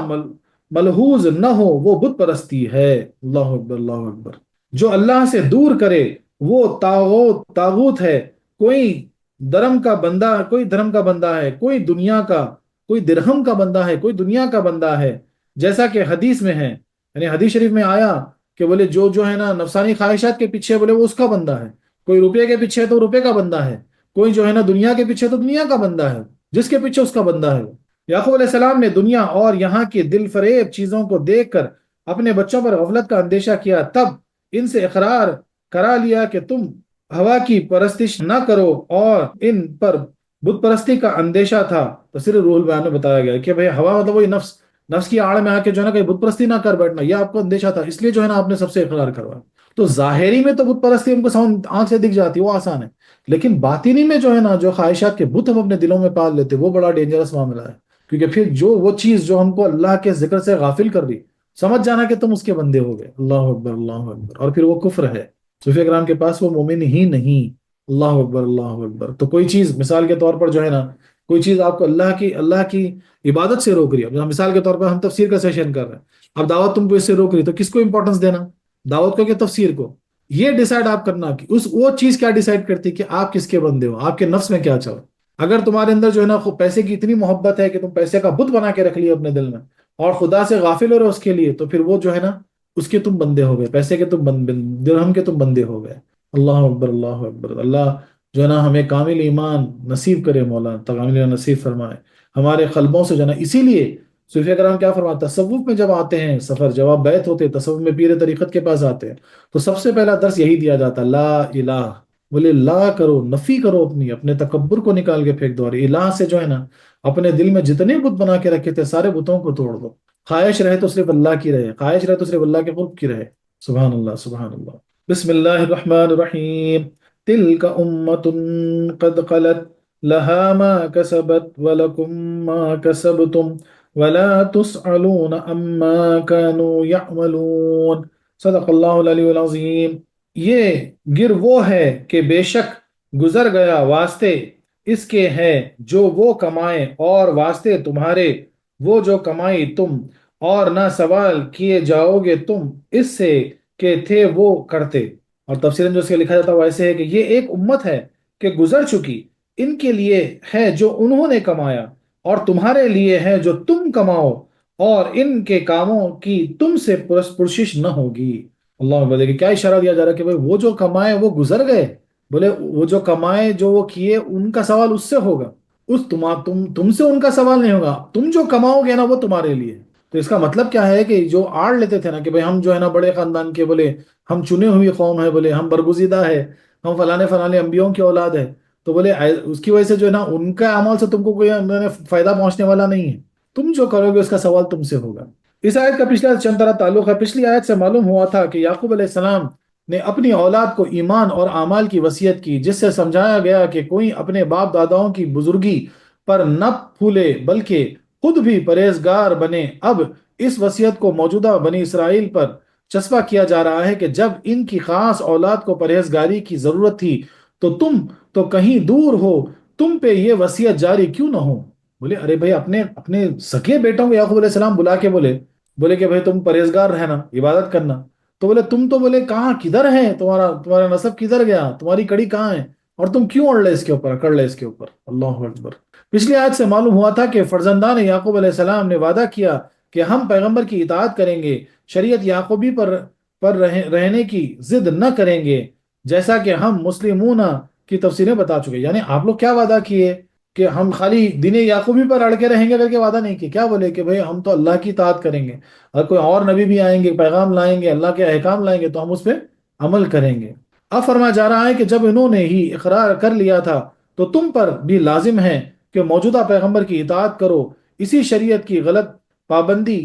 ملحوظ نہ ہو وہ بت پرستی ہے۔ اللہ اکبر اللہ اکبر۔ جو اللہ سے دور کرے وہ طاغوت ہے، کوئی دھرم کا بندہ ہے، کوئی دنیا کا، کوئی درہم کا بندہ ہے، کوئی دنیا کا بندہ ہے، جیسا کہ حدیث میں ہے، یعنی حدیث شریف میں آیا کہ بولے جو ہے نا نفسانی خواہشات کے پیچھے بولے وہ اس کا بندہ ہے، کوئی روپے کے پیچھے ہے تو روپے کا بندہ ہے، کوئی جو ہے نا دنیا کے پیچھے تو دنیا کا بندہ ہے، جس کے پیچھے اس کا بندہ ہے۔ یعقوب علیہ السلام نے دنیا اور یہاں کی دل فریب چیزوں کو دیکھ کر اپنے بچوں پر غفلت کا اندیشہ کیا، تب ان سے اقرار کرا لیا کہ تم ہوا کی پرستش نہ کرو، اور ان پر بت پرستی کا اندیشہ تھا۔ تفسیر روح البیان میں بتایا گیا کہ بھئی ہوا مطلب وہی نفس، نفس کی آڑ میں آ کے جو ہے نا کہیں بت پرستی نہ کر بیٹھنا، یہ آپ کو اندیشہ تھا، اس لیے جو ہے نا آپ نے سب سے اقرار کروا۔ تو ظاہری میں تو بت پرستی ان کو آنکھ سے دکھ جاتی، وہ آسان ہے، لیکن باطنی میں جو ہے نا جو خواہشات کے بت ہم اپنے دلوں میں پال لیتے، وہ بڑا ڈینجرس معاملہ ہے، کیونکہ پھر جو وہ چیز جو ہم کو اللہ کے ذکر سے غافل کر دی، سمجھ جانا کہ تم اس کے بندے ہو گئے، اللہ اکبر اللہ اکبر، اور پھر وہ کفر ہے، صوفیہ کرام کے پاس وہ مومن ہی نہیں۔ اللہ اکبر اللہ اکبر۔ تو کوئی چیز مثال کے طور پر جو ہے نا کوئی چیز آپ کو اللہ کی عبادت سے روک رہی ہے، اب مثال کے طور پر ہم تفسیر کا سیشن کر رہے ہیں، اب دعوت تم کو اس سے روک رہی ہے، تو کس کو امپورٹنس دینا، دعوت کو کہ تفسیر کو؟ یہ ڈیسائیڈ آپ کرنا کہ وہ چیز کیا ڈیسائیڈ کرتی کہ آپ کس کے بندے ہو، آپ کے نفس میں کیا چل رہا ہے۔ اگر تمہارے اندر جو ہے نا پیسے کی اتنی محبت ہے کہ تم پیسے کا بت بنا کے رکھ لیے اپنے دل میں، اور خدا سے غافل ہو رہے اس کے لیے، تو پھر وہ جو ہے نا اس کے تم بندے ہو گئے، پیسے کے تم درہم کے تم بندے ہو گئے۔ اللہ اکبر اللہ اکبر۔ اللہ جو ہے نا ہمیں کامل ایمان نصیب کرے، مولا کامل ایمان نصیب فرمائے ہمارے قلبوں سے جو ہے نا۔ اسی لیے صوفیہ کرام کیا فرماتے ہیں، تصوف میں جب آتے ہیں، سفر جب آپ بیعت ہوتے ہیں، تصوف میں پیر طریقت کے پاس آتے ہیں، تو سب سے پہلا درس یہی دیا جاتا ہے، لا الہ، بولے لا کرو، نفی کرو، اپنے تکبر کو نکال کے پھینک دو، اور الہ سے جو ہے نا اپنے دل میں جتنے بت بنا کے رکھے تھے سارے بتوں کو توڑ دو، خواہش رہے تو صرف اللہ کی رہے، خواہش رہے تو صرف اللہ کے قرب کی رہے۔ سبحان اللہ سبحان اللہ۔ بسم اللہ الرحمن الرحیم۔ تلک امت قد خلت لها ما كسبت ولكم ما كسبتم ولا تسألون عما كانوا يعملون۔ صدق اللہ العلی العظیم۔ یہ گر وہ ہے کہ بے شک گزر گیا واسطے اس کے ہے جو وہ کمائے، اور واسطے تمہارے وہ جو کمائی تم، اور نہ سوال کیے جاؤ گے تم اس سے کہ تھے وہ کرتے۔ اور تفسیراً جو اس کے لکھا جاتا ہے وہ ایسے ہے کہ یہ ایک امت ہے کہ گزر چکی، ان کے لیے ہے جو انہوں نے کمایا، اور تمہارے لیے ہے جو تم کماؤ، اور ان کے کاموں کی تم سے پرسش نہ ہوگی۔ اللہ بولے کہ کیا اشارہ دیا جا رہا ہے کہ بھئی وہ جو کمائے وہ گزر گئے، بولے وہ جو کمائے جو وہ کیے ان کا سوال اس سے ہوگا، تم سے ان کا سوال نہیں ہوگا، تم جو کماؤ گے نا وہ تمہارے لیے۔ تو اس کا مطلب کیا ہے کہ جو آڑ لیتے تھے نا کہ بھئی ہم جو ہے نا بڑے خاندان کے، بولے ہم چنے ہوئی قوم ہے، بولے ہم برگزیدہ ہے، ہم فلانے فلانے انبیوں کی اولاد ہے، تو بولے اس کی وجہ سے جو ہے نا ان کا اعمال سے تم کو کوئی فائدہ پہنچنے والا نہیں ہے، تم جو کرو گے اس کا سوال تم سے ہوگا۔ اس آیت کا پچھلا چند طرح تعلق ہے۔ پچھلی آیت سے معلوم ہوا تھا کہ یعقوب علیہ السلام نے اپنی اولاد کو ایمان اور اعمال کی وصیت کی، جس سے سمجھایا گیا کہ کوئی اپنے باپ داداؤں کی بزرگی پر نہ پھولے بلکہ خود بھی پرہیزگار بنے۔ اب اس وصیت کو موجودہ بنی اسرائیل پر چسپاں کیا جا رہا ہے کہ جب ان کی خاص اولاد کو پرہیزگاری کی ضرورت تھی تو تم تو کہیں دور ہو، تم پہ یہ وصیت جاری کیوں نہ ہو؟ بولے ارے بھائی اپنے سکے بیٹوں کو یعقوب علیہ السلام بلا کے بولے کہ بھائی تم پرہیزگار رہنا، عبادت کرنا، تو بولے تم تو بولے کہاں کدھر ہے، تمہارا نسب کدھر گیا، تمہاری کڑی کہاں ہے، اور تم کیوں اڑ لے اس کے اوپر، کر لے اس کے اوپر۔ اللہ اکبر۔ پچھلی آیت سے معلوم ہوا تھا کہ فرزندان یعقوب علیہ السلام نے وعدہ کیا کہ ہم پیغمبر کی اطاعت کریں گے، شریعت یعقوبی پر رہنے کی ضد نہ کریں گے، جیسا کہ ہم مسلمون کی تفسیریں بتا چکے۔ یعنی آپ لوگ کیا وعدہ کیے کہ ہم خالی دین یعقوبی پر اڑ کے رہیں گے کر کے وعدہ نہیں کیے، کیا بولے کہ بھئی ہم تو اللہ کی اطاعت کریں گے، اگر کوئی اور نبی بھی آئیں گے، پیغام لائیں گے، اللہ کے احکام لائیں گے تو ہم اس پہ عمل کریں گے۔ اب فرمایا جا رہا ہے کہ جب انہوں نے ہی اقرار کر لیا تھا تو تم پر بھی لازم ہے کہ موجودہ پیغمبر کی اطاعت کرو، اسی شریعت کی غلط پابندی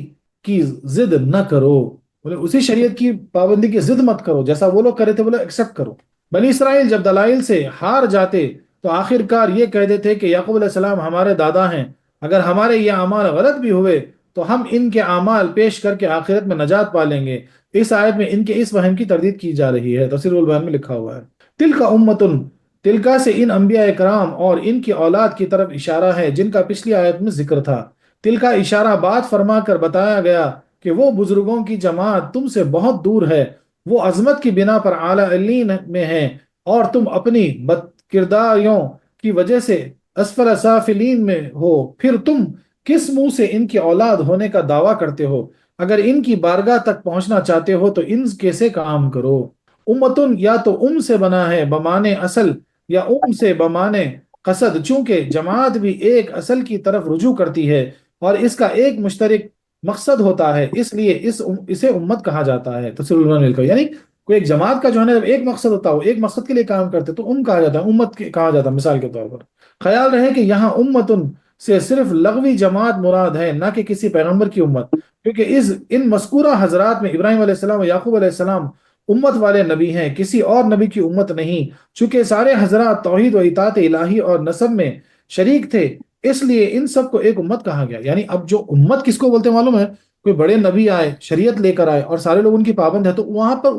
کی ضد نہ کرو، بولے اسی شریعت کی پابندی کی ضد مت کرو، جیسا وہ لوگ کرے تھے بولے ایکسپٹ کرو۔ بنی اسرائیل جب دلائل سے ہار جاتے تو آخر کار یہ کہہ دیتے کہ یعقوب علیہ السلام ہمارے دادا ہیں، اگر ہمارے یہ اعمال غلط بھی ہوئے تو ہم ان کے اعمال پیش کر کے آخرت میں نجات پا لیں گے۔ اس آیت میں ان کے اس وہم کی تردید کی جا رہی ہے، تفسیر البیان میں لکھا ہوا ہے۔ تلک امتن، تلکا سے ان انبیاء کرام اور ان کی اولاد کی طرف اشارہ ہے جن کا پچھلی آیت میں ذکر تھا۔ تلکا اشارہ بات فرما کر بتایا گیا کہ وہ بزرگوں کی جماعت تم سے بہت دور ہے، وہ عظمت کی بنا پر اعلیٰ علین میں ہیں، اور تم اپنی بد کرداریوں کی وجہ سے اسفل سافلین میں ہو، پھر تم کس منہ سے ان کی اولاد ہونے کا دعویٰ کرتے ہو؟ اگر ان کی بارگاہ تک پہنچنا چاہتے ہو تو ان کے سے کام کرو۔ امتن یا تو سے بنا ہے بمانے اصل، یا سے بمانے قصد، چونکہ جماعت بھی ایک اصل کی طرف رجوع کرتی ہے اور اس کا ایک مشترک مقصد ہوتا ہے، اس لیے اسے امت کہا جاتا ہے۔ تفسیر العنوان کا یعنی کوئی ایک جماعت کا جو ہے نا، جب ایک مقصد ہوتا ہے، وہ ایک مقصد کے لیے کام کرتے تو کہا جاتا ہے، امت کہا جاتا ہے مثال کے طور پر۔ خیال رہے کہ یہاں امتن سے صرف لغوی جماعت مراد ہے، نہ کہ کسی پیغمبر کی امت، کیونکہ ان مذکورہ حضرات میں ابراہیم علیہ السلام و یعقوب علیہ السلام امت والے نبی ہیں، کسی اور نبی کی امت نہیں، چونکہ سارے حضرات توحید و اطاعت الہی اور نسب میں شریک تھے، اس لیے ان سب کو ایک امت کہا گیا۔ یعنی اب جو امت کس کو بولتے ہیں معلوم ہے؟ کوئی بڑے نبی آئے، شریعت لے کر آئے اور سارے لوگ ان کی پابند ہے، تو وہاں پر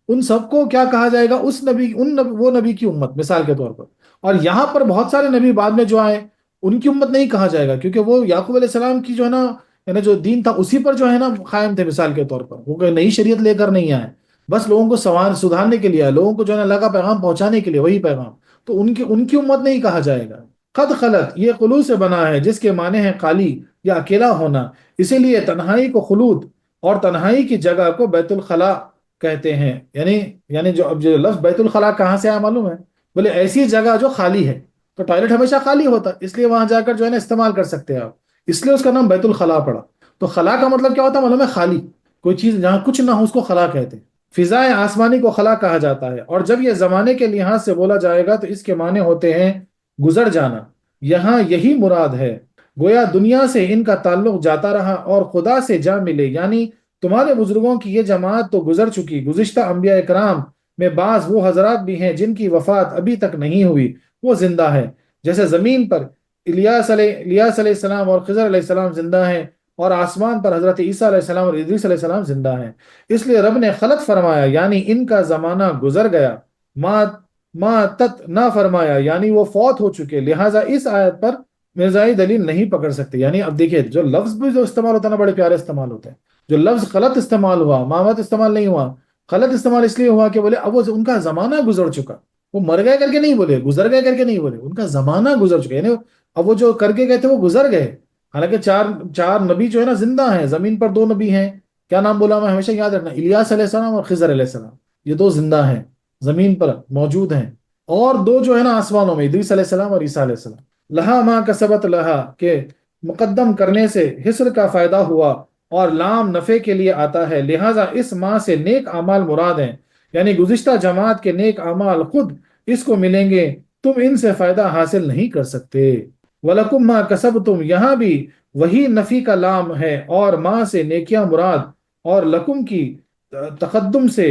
ان سب کو کیا کہا جائے گا؟ اس نبی وہ نبی کی امت مثال کے طور پر۔ اور یہاں پر بہت سارے نبی بعد میں جو آئے ان کی امت نہیں کہا جائے گا، کیونکہ وہ یعقوب علیہ السلام کی جو ہے نا، یعنی جو دین تھا اسی پر جو ہے نا قائم تھے مثال کے طور پر، وہ کوئی نئی شریعت لے کر نہیں آئے، بس لوگوں کو سدھارنے کے لیے آئے، لوگوں کو جو ہے نا اللہ کا پیغام پہنچانے کے لیے، وہی پیغام، تو ان کی امت نہیں کہا جائے گا۔ قد خلط یہ خلو سے بنا ہے جس کے معنی ہے خالی یا اکیلا ہونا، اسی لیے تنہائی کو خلود اور تنہائی کی جگہ کو بیت الخلاء کہتے ہیں۔ یعنی اب جو لفظ بیت الخلاء کہاں سے آیا معلوم ہے؟ بولے ایسی جگہ جو خالی ہے، تو ٹوائلٹ ہمیشہ خالی ہوتا ہے، اس لیے وہاں جا کر جو ہے نا استعمال کر سکتے ہیں آپ، اس لیے اس کا نام بیت الخلاء پڑا۔ تو خلا کا مطلب کیا ہوتا ہے معلوم ہے؟ خالی، کوئی چیز جہاں کچھ نہ ہو اس کو خلا کہتے ہیں۔ فضائے آسمانی کو خلا کہا جاتا ہے، اور جب یہ زمانے کے لحاظ سے بولا جائے گا تو اس کے معنی ہوتے ہیں گزر جانا، یہاں یہی مراد ہے۔ گویا دنیا سے ان کا تعلق جاتا رہا اور خدا سے جا ملے، یعنی تمہارے بزرگوں کی یہ جماعت تو گزر چکی، گزشتہ انبیاء کرام میں بعض وہ حضرات بھی ہیں جن کی وفات ابھی تک نہیں ہوئی، وہ زندہ ہے، جیسے زمین پر الیاس علیہ السلام اور خضر علیہ السلام زندہ ہیں، اور آسمان پر حضرت عیسیٰ علیہ السلام اور ادریس علیہ السلام زندہ ہیں۔ اس لیے رب نے خلط فرمایا یعنی ان کا زمانہ گزر گیا، ما تت نہ فرمایا یعنی وہ فوت ہو چکے، لہٰذا اس آیت پر مرزائی دلیل نہیں پکڑ سکتے۔ یعنی اب دیکھیے جو لفظ بھی جو استعمال ہوتا ہے نا، بڑے پیارے استعمال ہوتے ہیں۔ جو لفظ غلط استعمال ہوا، مامت استعمال نہیں ہوا، غلط استعمال اس لیے ہوا کہ بولے اب وہ ان کا زمانہ گزر چکا، وہ مر گئے کر کے نہیں بولے، گزر گئے کر کے نہیں بولے، ان کا زمانہ گزر چکا، یعنی اب وہ جو کر کے گئے تھے وہ گزر گئے۔ حالانکہ چار نبی جو ہے نا زندہ ہیں، زمین پر 2 نبی ہیں، کیا نام بولا میں ہمیشہ یاد رکھنا، الیاس علیہ السلام اور خضر علیہ السلام، یہ 2 زندہ ہیں، زمین پر موجود ہیں، اور 2 جو ہے نا آسمانوں میں، ادریس علیہ السلام اور عیسیٰ علیہ السلام۔ لہا ما کسبت لہا کے مقدم کرنے سے حسر کا فائدہ ہوا، اور لام نفع کے لیے آتا ہے، لہٰذا اس ماں سے نیک اعمال مراد ہیں، یعنی گزشتہ جماعت کے نیک اعمال خود اس کو ملیں گے، تم ان سے فائدہ حاصل نہیں کر سکتے۔ وَلَكُمْ مَا كَسَبْتُمْ یہاں بھی وہی نفی کا لام ہے، اور ماں سے نیکیاں مراد، اور لکم کی تقدم سے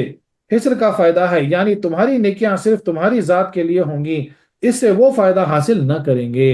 حسر کا فائدہ ہے، یعنی تمہاری نیکیاں صرف تمہاری ذات کے لیے ہوں گی، اس سے وہ فائدہ حاصل نہ کریں گے۔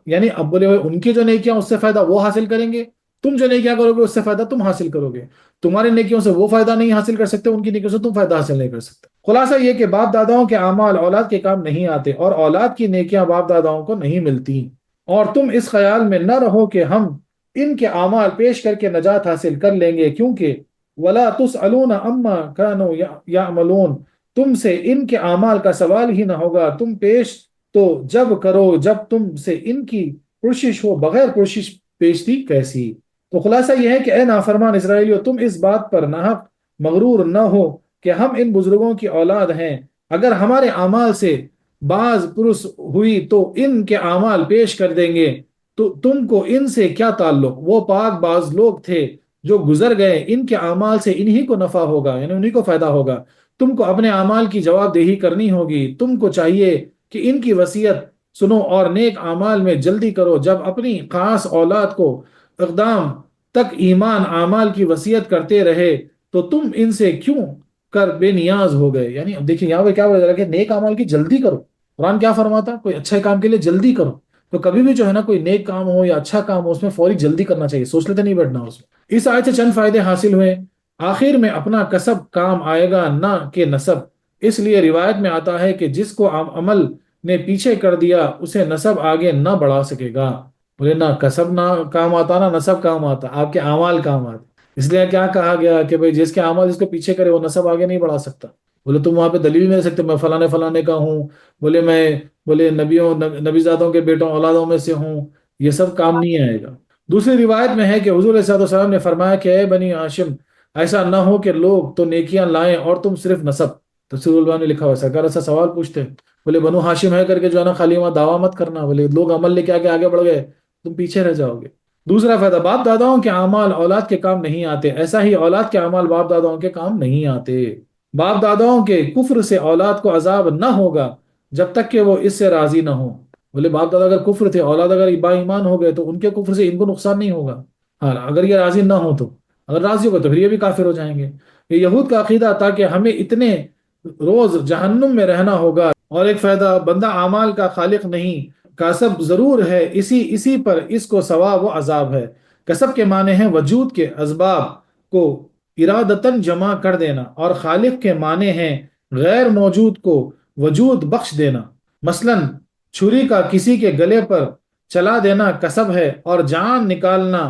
یعنی اب بولے ہوئے ان کی جو نیکیاں اس سے فائدہ وہ حاصل کریں گے، تم جو نیکیاں کرو گے اس سے فائدہ تم حاصل کرو گے، تمہاری نیکیوں سے وہ فائدہ نہیں حاصل کر سکتے، ان کی نیکیوں سے تم فائدہ حاصل نہیں کر سکتے۔ خلاصہ یہ کہ باپ داداؤں کے اعمال اولاد کے کام نہیں آتے، اور اولاد کی نیکیاں باپ داداؤں کو نہیں ملتی، اور تم اس خیال میں نہ رہو کہ ہم ان کے اعمال پیش کر کے نجات حاصل کر لیں گے، کیونکہ وَلَا تُسْأَلُونَ عَمَّا كَانُوا يَعْمَلُونَ تم سے ان کے اعمال کا سوال ہی نہ ہوگا، تم پیش تو جب کرو جب تم سے ان کی کوشش ہو، بغیر کوشش پیشتی کیسی۔ تو خلاصہ یہ ہے کہ اے نافرمان اسرائیلیو، تم اس بات پر ناحق مغرور نہ ہو کہ ہم ان بزرگوں کی اولاد ہیں، اگر ہمارے اعمال سے بعض پرس ہوئی تو ان کے اعمال پیش کر دیں گے، تو تم کو ان سے کیا تعلق، وہ پاک باز لوگ تھے جو گزر گئے، ان کے اعمال سے انہی کو نفع ہوگا، یعنی انہی کو فائدہ ہوگا، تم کو اپنے اعمال کی جواب دہی کرنی ہوگی، تم کو چاہیے کہ ان کی وصیت سنو اور نیک اعمال میں جلدی کرو، جب اپنی خاص اولاد کو اقدام تک ایمان اعمال کی وصیت کرتے رہے تو تم ان سے کیوں کر بے نیاز ہو گئے۔ یعنی اب دیکھیں یہاں پہ کیا بولا کہ نیک اعمال کی جلدی کرو، قرآن کیا فرماتا؟ کوئی اچھے کام کے لیے جلدی کرو، تو کبھی بھی جو ہے نا کوئی نیک کام ہو یا اچھا کام ہو اس میں فوری جلدی کرنا چاہیے، سوچ لیتے نہیں بیٹھنا اس میں۔ اس آیت سے چند فائدے حاصل ہوئے، آخر میں اپنا کسب کام آئے گا نہ کہ نسب، اس لیے روایت میں آتا ہے کہ جس کو عمل نے پیچھے کر دیا اسے نسب آگے نہ بڑھا سکے گا۔ بولے نہ کسب نہ کام آتا نہ نسب کام آتا، آپ کے اعمال کام آتے، اس لیے کیا کہا گیا کہ بھئی جس کے اعمال جس کو پیچھے کرے وہ نسب آگے نہیں بڑھا سکتا۔ بولے تم وہاں پہ دلیل نہیں دے سکتے میں فلانے فلانے کا ہوں، بولے نبی زادوں کے بیٹوں اولادوں میں سے ہوں، یہ سب کام نہیں آئے گا۔ دوسری روایت میں ہے کہ حضور علیہ الصلوۃ والسلام نے فرمایا کہ اے بنی ہاشم، ایسا نہ ہو کہ لوگ تو نیکیاں لائیں اور تم صرف نسب۔ تفسیر البانی نے لکھا ہوا ہے، سرکار ایسا سوال پوچھتے ہیں، بولے بنو ہاشم ہے کر کے جو ہے نا خالی وہاں دعویٰ مت کرنا، بولے لوگ عمل لے کے آگے بڑھ گئے تم پیچھے رہ جاؤ گے۔ دوسرا فائدہ، باپ داداؤں کے اعمال اولاد کے کام نہیں آتے، ایسا ہی اولاد کے اعمال باپ داداؤں کے کام نہیں آتے۔ باپ داداؤں کے کفر سے اولاد کو عذاب نہ ہوگا جب تک کہ وہ اس سے راضی نہ ہو۔ بولے باپ دادا اگر کفر تھے، اولاد اگر با ایمان ہو گئے تو ان کے کفر سے ان کو نقصان نہیں ہوگا، ہاں اگر یہ راضی نہ ہو تو، اگر راضی ہوگا تو پھر یہ بھی کافر ہو جائیں گے۔ یہ یہود کا عقیدہ تھا کہ ہمیں اتنے روز جہنم میں رہنا ہوگا۔ اور ایک فائدہ، بندہ اعمال کا خالق نہیں، کسب ضرور ہے، اسی پر اس کو ثواب و عذاب ہے۔ کسب کے معنی ہیں وجود کے اسباب کو ارادتاً جمع کر دینا، اور خالق کے معنی ہیں غیر موجود کو وجود بخش دینا۔ مثلا چھری کا کسی کے گلے پر چلا دینا کسب ہے، اور جان نکالنا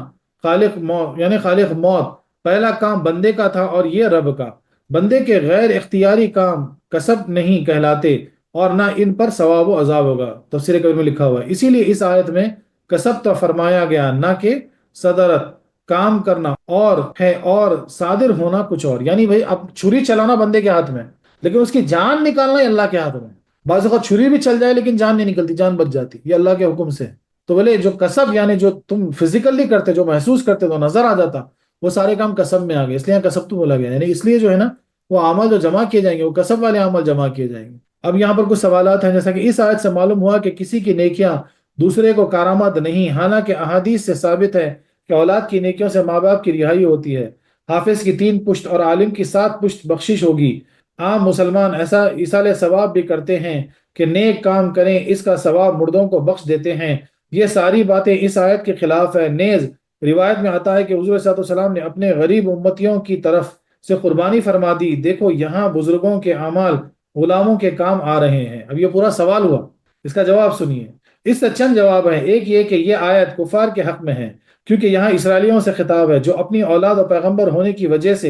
خالق موت، یعنی خالق موت پہلا کام بندے کا تھا اور یہ رب کا۔ بندے کے غیر اختیاری کام کسب نہیں کہلاتے، اور نہ ان پر ثواب و عذاب ہوگا۔ تفسیر کبیر میں لکھا ہوا ہے۔ اسی لیے اس آیت میں کسب تو فرمایا گیا، نہ کہ صدرت کام کرنا اور ہے، اور صادر ہونا کچھ اور۔ یعنی بھائی اب چھری چلانا بندے کے ہاتھ میں، لیکن اس کی جان نکالنا یہ اللہ کے ہاتھ میں۔ بعض اوقات چھری بھی چل جائے لیکن جان نہیں نکلتی، جان بچ جاتی، یہ اللہ کے حکم سے۔ تو بولے جو کسب یعنی جو تم فزیکلی کرتے، جو محسوس کرتے، تو نظر آ جاتا، وہ سارے کام کسب میں آ گئے، اس لیے کسب تو بولا گیا، یعنی اس لیے جو ہے نا وہ اعمال جو جمع کیے جائیں گے وہ کسب والے اعمال جمع کیے جائیں گے۔ اب یہاں پر کچھ سوالات ہیں، جیسا کہ اس آیت سے معلوم ہوا کہ کسی کی نیکیاں دوسرے کو کارآمد نہیں، حالانکہ احادیث سے ثابت ہے کہ اولاد کی نیکیوں سے ماں باپ کی رہائی ہوتی ہے۔ حافظ کی 3 پشت اور عالم کی 7 پشت بخشش ہوگی۔ عام مسلمان ایسا ایصال ثواب بھی کرتے ہیں کہ نیک کام کریں، اس کا ثواب مردوں کو بخش دیتے ہیں۔ یہ ساری باتیں اس آیت کے خلاف ہے۔ نیز روایت میں آتا ہے کہ حضور صلی اللہ علیہ وسلم نے اپنے غریب امتیوں کی طرف سے قربانی فرما دی، دیکھو یہاں بزرگوں کے اعمال غلاموں کے کام آ رہے ہیں۔ اب یہ پورا سوال ہوا، اس کا جواب سنیے۔ اس سے چند جواب ہیں۔ ایک یہ کہ یہ آیت کفار کے حق میں ہے، کیونکہ یہاں اسرائیلیوں سے خطاب ہے جو اپنی اولاد اور پیغمبر ہونے کی وجہ سے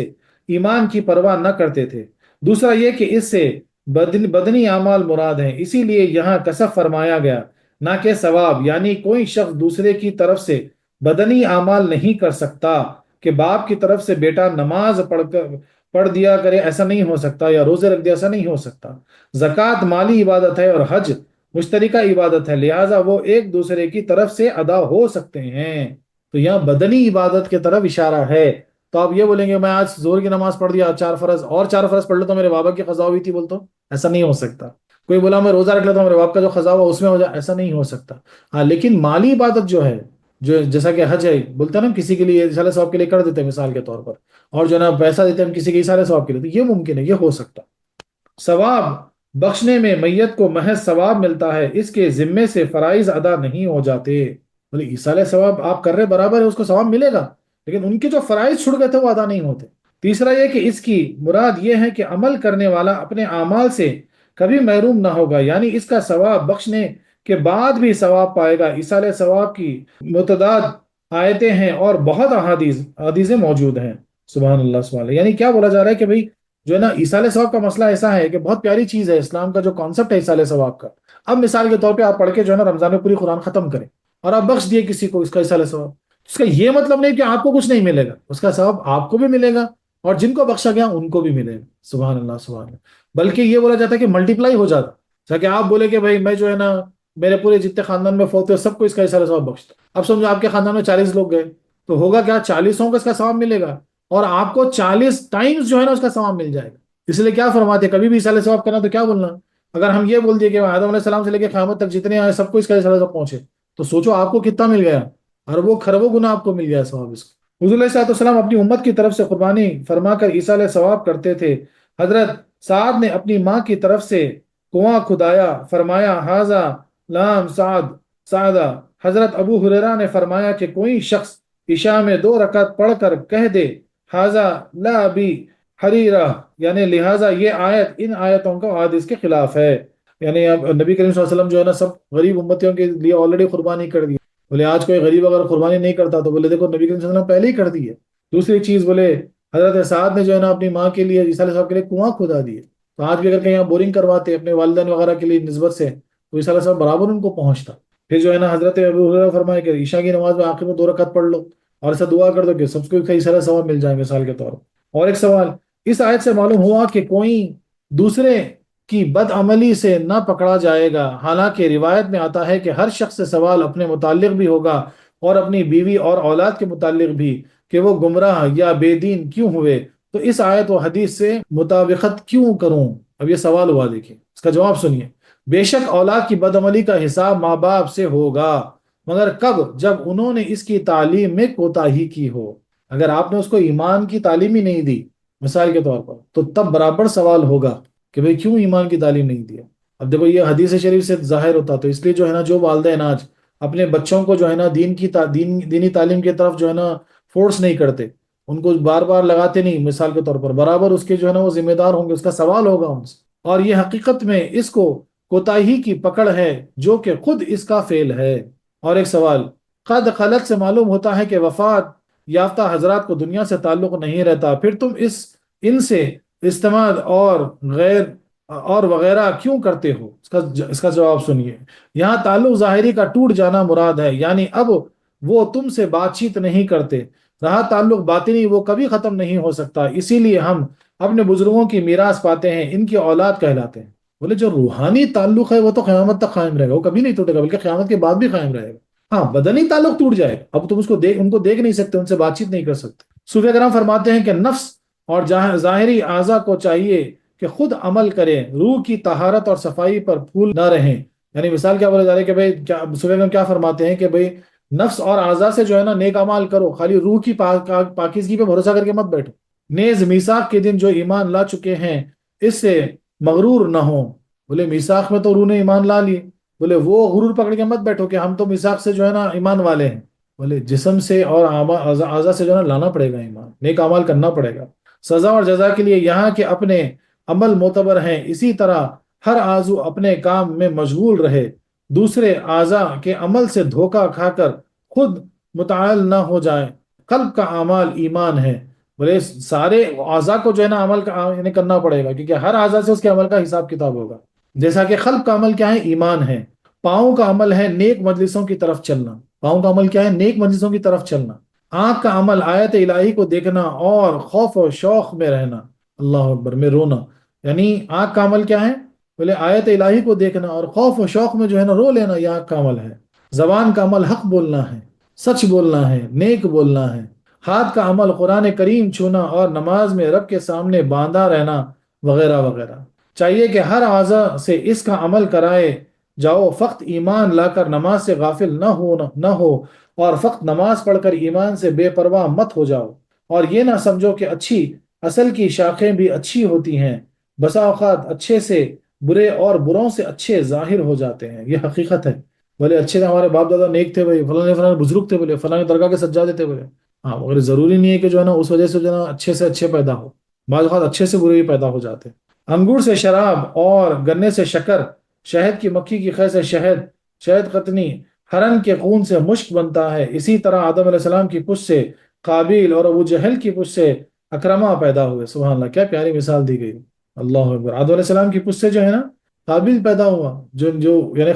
ایمان کی پرواہ نہ کرتے تھے۔ دوسرا یہ کہ اس سے بدنی اعمال مراد ہیں، اسی لیے یہاں کسب فرمایا گیا نہ کہ ثواب، یعنی کوئی شخص دوسرے کی طرف سے بدنی اعمال نہیں کر سکتا کہ باپ کی طرف سے بیٹا نماز پڑھ دیا کرے، ایسا نہیں ہو سکتا، یا روزے رکھ دیا، ایسا نہیں ہو سکتا۔ زکوٰۃ مالی عبادت ہے اور حج مشترکہ عبادت ہے، لہٰذا وہ ایک دوسرے کی طرف سے ادا ہو سکتے ہیں۔ تو یہاں بدنی عبادت کی طرف اشارہ ہے۔ تو آپ یہ بولیں گے میں آج زور کی نماز پڑھ دیا، 4 فرض اور 4 فرض پڑھ لو تو میرے بابا کی قضا ہوئی تھی، بول تو ایسا نہیں ہو سکتا۔ کوئی بولا میں روزہ رکھ لیتا ہوں، میرے باپ کا جو قضا ہوا اس میں ہو جائے، ایسا نہیں ہو سکتا۔ ہاں لیکن مالی عبادت جو ہے، جو جیسا کہ حج ہے، بولتے ہیں نا کسی کے لیے اصالہ ثواب کے لیے کر دیتے ہیں مثال کے طور پر، اور جو ہے نا پیسہ دیتے ہیں ہم کسی کے اصالہ ثواب کے لیے، تو یہ ممکن ہے، یہ ہو سکتا۔ ثواب بخشنے میں میت کو محض ثواب ملتا ہے، اس کے ذمے سے فرائض ادا نہیں ہو جاتے۔ بولے ایصال ثواب آپ کر رہے برابر ہے، اس کو ثواب ملے گا، لیکن ان کے جو فرائض چھوٹ گئے تھے وہ ادا نہیں ہوتے۔ تیسرا یہ کہ اس کی مراد یہ ہے کہ عمل کرنے والا اپنے اعمال سے کبھی محروم نہ ہوگا، یعنی اس کا ثواب بخشنے کے بعد بھی ثواب پائے گا۔ ایصال ثواب کی متعدد آیتیں ہیں اور بہت حدیثیں موجود ہیں۔ سبحان اللہ سبحان اللہ۔ یعنی کیا بولا جا رہا ہے کہ بھئی جو ہے نا ایصال ثواب کا مسئلہ ایسا ہے کہ بہت پیاری چیز ہے، اسلام کا جو کانسیپٹ ہے ایصال ثواب کا۔ اب مثال کے طور پہ آپ پڑھ کے جو ہے نا رمضان میں پوری قرآن ختم کریں اور آپ بخش دیے کسی کو اس کا ایصال ثواب، اس کا یہ مطلب نہیں کہ آپ کو کچھ نہیں ملے گا، اس کا ثواب آپ کو بھی ملے گا اور جن کو بخشا گیا ان کو بھی ملے گا۔ سبحان اللہ سبحان اللہ۔ بلکہ یہ بولا جاتا ہے کہ ملٹیپلائی ہو جاتا، تاکہ آپ بولے کہ بھائی میں جو ہے نا میرے پورے جتنے خاندان میں فوت ہوئے سب کو اس کا ایصال ثواب بخشتا۔ اب سمجھو آپ کے خاندان میں 40 لوگ گئے تو ہوگا کیا، 40 کو اس کا ثواب ملے گا، اور آپ کو 40 ٹائمز جو ہے نا اس کا ثواب مل جائے گا۔ اس لیے کیا فرماتے ہیں، کبھی بھی ایصال ثواب کرنا تو کیا بولنا، اگر ہم یہ بول دیے کہ آدم علیہ السلام سے لے کے قیامت تک جتنے آئے سب کو اس کا ایصال ثواب پہنچے، تو سوچو آپ کو کتنا مل گیا، اربوں خربوں گنا آپ کو مل گیا ثواب اس کو۔ حضور علیہ السلام اپنی امت کی طرف سے قربانی فرما کر ایصال ثواب کرتے تھے۔ حضرت سعد نے اپنی ماں کی طرف سے کنواں کھدایا، فرمایا ہاذا لام سعدہ۔ حضرت ابو ہریرہ نے فرمایا کہ کوئی شخص عشاء میں 2 رکعت پڑھ کر کہہ دے ہاذا لا ابی حریرہ، یعنی لہٰذا یہ آیت ان آیتوں کا حدیث کے خلاف ہے۔ یعنی اب نبی کریم صلی اللہ علیہ وسلم جو ہے نا سب غریب امتیوں کے لیے آلریڈی قربانی کر دی۔ بولے آج کوئی غریب اگر قربانی نہیں کرتا تو بولے دیکھو نبی کریم صلی اللہ علیہ وسلم پہلے ہی کر دی ہے۔ دوسری چیز بولے حضرت سعد نے جو ہے نا اپنی ماں کے لیے ایصال ثواب کے لیے کنواں کھدا دیے، تو آج بھی اگر کہیں بورنگ کرواتے اپنے والدین وغیرہ کے لیے نسبت سے تو ایصال ثواب برابر ان کو پہنچتا۔ پھر جو ہے نا حضرت ابو ہریرہ فرمائے کہ عشاء کی نماز میں آخر میں 2 رکعت پڑھ لو اور ایسا دعا کر دو کہ سب کو کئی سارے ثواب مل جائیں مثال کے طور پر۔ اور ایک سوال، اس آیت سے معلوم ہوا کہ کوئی دوسرے کی بد عملی سے نہ پکڑا جائے گا، حالانکہ روایت میں آتا ہے کہ ہر شخص سے سوال اپنے متعلق بھی ہوگا اور اپنی بیوی اور اولاد کے متعلق بھی، کہ وہ گمراہ یا بے دین کیوں ہوئے، تو اس آیت و حدیث سے مطابقت کیوں کروں؟ اب یہ سوال ہوا، دیکھیں اس کا جواب سنیے۔ بے شک اولاد کی بدعملی کا حساب ماں باپ سے ہوگا، مگر کب؟ جب انہوں نے اس کی تعلیم میں کوتاہی کی ہو۔ اگر آپ نے اس کو ایمان کی تعلیم ہی نہیں دی مثال کے طور پر، تو تب برابر سوال ہوگا کہ بھئی کیوں ایمان کی تعلیم نہیں دیا۔ اب دیکھو یہ حدیث شریف سے ظاہر ہوتا، تو اس لیے جو ہے نا جو والدین آج اپنے بچوں کو جو ہے نا دینی تعلیم کی طرف جو ہے نا فورس نہیں کرتے، ان کو بار بار لگاتے نہیں مثال کے طور پر، برابر اس کے جو ہے نا وہ ذمہ دار ہوں گے، اس کا سوال ہوگا ان سے۔ اور یہ حقیقت میں اس کو کوتاہی کی پکڑ ہے جو کہ خود اس کا فعل ہے۔ اور ایک سوال، قد خلت سے معلوم ہوتا ہے کہ وفات یافتہ حضرات کو دنیا سے تعلق نہیں رہتا، پھر تم ان سے استماد اور وغیرہ کیوں کرتے ہو؟ اس کا جواب سنیے۔ یہاں تعلق ظاہری کا ٹوٹ جانا مراد ہے، یعنی اب وہ تم سے بات چیت نہیں کرتے۔ رہا تعلق باطنی، وہ کبھی ختم نہیں ہو سکتا، اسی لیے ہم اپنے بزرگوں کی میراث پاتے ہیں، ان کی اولاد کہلاتے ہیں۔ بولے جو روحانی تعلق ہے وہ تو قیامت تک قائم رہے گا، وہ کبھی نہیں ٹوٹے گا، بلکہ قیامت کے بعد بھی قائم رہے گا۔ ہاں بدنی تعلق ٹوٹ جائے گا، اب تم ان کو دیکھ نہیں سکتے، ان سے بات چیت نہیں کر سکتے۔ صوفیہ کرام فرماتے ہیں کہ نفس اور ظاہری اعضاء کو چاہیے کہ خود عمل کریں، روح کی طہارت اور صفائی پر پھول نہ رہیں۔ یعنی مثال کیا بولے جا رہے ہیں کہ بھائی صوفیہ کرام کیا فرماتے ہیں کہ بھائی نفس اور اعضاء سے جو ہے نا نیک اعمال کرو، خالی روح کی پاکیزگی پہ بھروسہ کر کے مت بیٹھو۔ نیز میثاق کے دن جو ایمان لا چکے ہیں اس سے مغرور نہ ہو۔ بولے میثاق میں تو روح نے ایمان لا لیے، بولے وہ غرور پکڑ کے مت بیٹھو کہ ہم تو میثاق سے جو ہے نا ایمان والے ہیں۔ بولے جسم سے اور اعضاء سے جو ہے نا لانا پڑے گا ایمان، نیک اعمال کرنا پڑے گا۔ سزا اور جزا کے لیے یہاں کے اپنے عمل معتبر ہیں، اسی طرح ہر عضو اپنے کام میں مشغول رہے، دوسرے اعضاء کے عمل سے دھوکہ کھا کر خود متعال نہ ہو جائے۔ قلب کا اعمال ایمان ہے، بولے سارے اعضاء کو جو ہے نا عمل یعنی کرنا پڑے گا، کیونکہ ہر اعضاء سے اس کے عمل کا حساب کتاب ہوگا۔ جیسا کہ قلب کا عمل کیا ہے؟ ایمان ہے۔ پاؤں کا عمل ہے نیک مجلسوں کی طرف چلنا، پاؤں کا عمل کیا ہے؟ نیک مجلسوں کی طرف چلنا۔ آنکھ کا عمل آیت الہی کو دیکھنا اور خوف و شوق میں رہنا، اللہ اکبر، میں رونا۔ یعنی آنکھ کا عمل کیا ہے؟ بولے آیت الہی کو دیکھنا اور خوف و شوق میں جو ہے نا رو لینا، یہ آنکھ کا عمل ہے۔ زبان کا عمل حق بولنا ہے، سچ بولنا ہے، نیک بولنا ہے۔ ہاتھ کا عمل قرآن کریم چھونا اور نماز میں رب کے سامنے باندھا رہنا وغیرہ وغیرہ۔ چاہیے کہ ہر اعضاء سے اس کا عمل کرائے جاؤ، فقط ایمان لا کر نماز سے غافل نہ ہو اور فقط نماز پڑھ کر ایمان سے بے پرواہ مت ہو جاؤ، اور یہ نہ سمجھو کہ اچھی اصل کی شاخیں بھی اچھی ہوتی ہیں، بسا اوقات اچھے سے برے اور بروں سے اچھے ظاہر ہو جاتے ہیں۔ یہ حقیقت ہے۔ بولے اچھے سے ہمارے باپ دادا نیک تھے، بھائی فلاں بزرگ تھے، بولے فلاں درگاہ کے سجادے تھے، بولے ہاں، مگر ضروری نہیں ہے کہ جو ہے نا اس وجہ سے جو ہے نا اچھے سے اچھے پیدا ہو، بعض اوقات اچھے سے برے بھی پیدا ہو جاتے ہیں۔ انگور سے شراب اور گنے سے شکر، شہد کی مکھی کی خے سے شہد قطنی، ہرن کے خون سے مشک بنتا ہے، اسی طرح آدم علیہ السلام کی پشت سے قابیل اور ابو جہل کی پشت سے اکرما پیدا ہوئے۔ سبحان اللہ، کیا پیاری مثال دی گئی، اللہ اکبر۔ آدم علیہ السلام کی پشت سے جو ہے نا قابیل پیدا ہوا، جو یعنی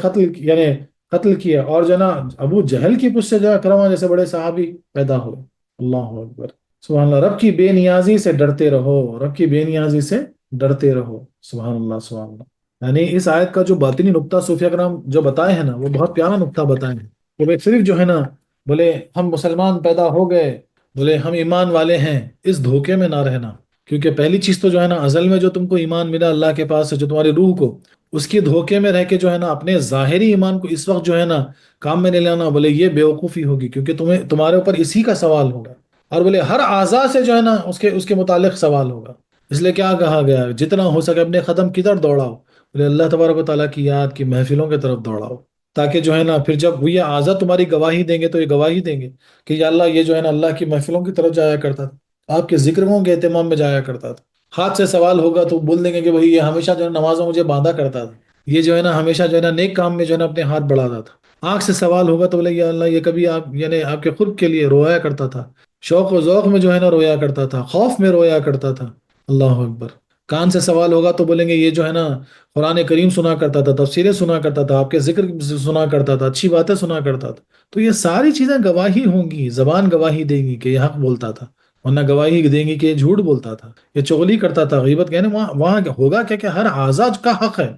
قتل کیا، اور جو ہے نا ابو جہل کی پشت سے جو ہے اکرما جیسے بڑے صحابی پیدا ہوئے، اللہ اکبر، سبحان اللہ۔ رب کی بے نیازی سے ڈرتے رہو، رب کی بے نیازی سے ڈرتے رہو، سبحان اللہ سبحان اللہ۔ یعنی اس آیت کا جو باطنی نقطہ صوفیہ کرام جو بتائے ہیں نا، وہ بہت پیارا نقطہ بتائے ہیں۔ وہ صرف جو ہے نا بولے ہم مسلمان پیدا ہو گئے، بولے ہم ایمان والے ہیں، اس دھوکے میں نہ رہنا، کیونکہ پہلی چیز تو جو ہے نا ازل میں جو تم کو ایمان ملا اللہ کے پاس سے، جو تمہاری روح کو، اس کی دھوکے میں رہ کے جو ہے نا اپنے ظاہری ایمان کو اس وقت جو ہے نا کام میں نہیں لانا، بولے یہ بے وقوفی ہوگی، کیونکہ تمہارے اوپر اسی کا سوال ہوگا، اور بولے ہر اعضاء سے جو ہے نا اس کے متعلق سوال ہوگا۔ اس لیے کیا کہا گیا ہے، جتنا ہو سکے اپنے قدم کدھر دوڑاؤ، بولے اللہ تبارک و تعالیٰ کی یاد کی محفلوں کی طرف دوڑاؤ، تاکہ جو ہے نا پھر جب یہ اعضاء تمہاری گواہی دیں گے تو یہ گواہی دیں گے کہ یا اللہ یہ جو ہے نا اللہ کی محفلوں کی طرف جایا کرتا تھا، آپ کے ذکروں کے اہتمام میں جایا کرتا تھا۔ ہاتھ سے سوال ہوگا تو بول دیں گے کہ بھائی یہ ہمیشہ جو ہے نمازوں مجھے باندھا کرتا تھا، یہ جو ہے نا ہمیشہ جو ہے نا نیک کام میں جو ہے نا اپنے ہاتھ بڑھاتا تھا۔ آنکھ سے سوال ہوگا تو بولے یا اللہ یہ کبھی آپ یعنی آپ کے قرب کے لیے رویا کرتا تھا، شوق و ذوق میں جو ہے نا رویا کرتا تھا، خوف میں رویا کرتا تھا، اللہ اکبر۔ کان سے سوال ہوگا تو بولیں گے یہ جو ہے نا قرآن کریم سنا کرتا تھا، تفسیریں سنا کرتا تھا، آپ کے ذکر سنا کرتا تھا، اچھی باتیں سنا کرتا تھا. تو یہ ساری چیزیں گواہی ہوں گی، زبان گواہی دے گی کہ یہ حق بولتا تھا، ورنہ گواہی دیں گی کہ یہ جھوٹ بولتا تھا، یہ چغلی کرتا تھا، غیبت. کہنے وہاں وہاں ہوگا کیا کہ ہر اعضاء کا حق ہے.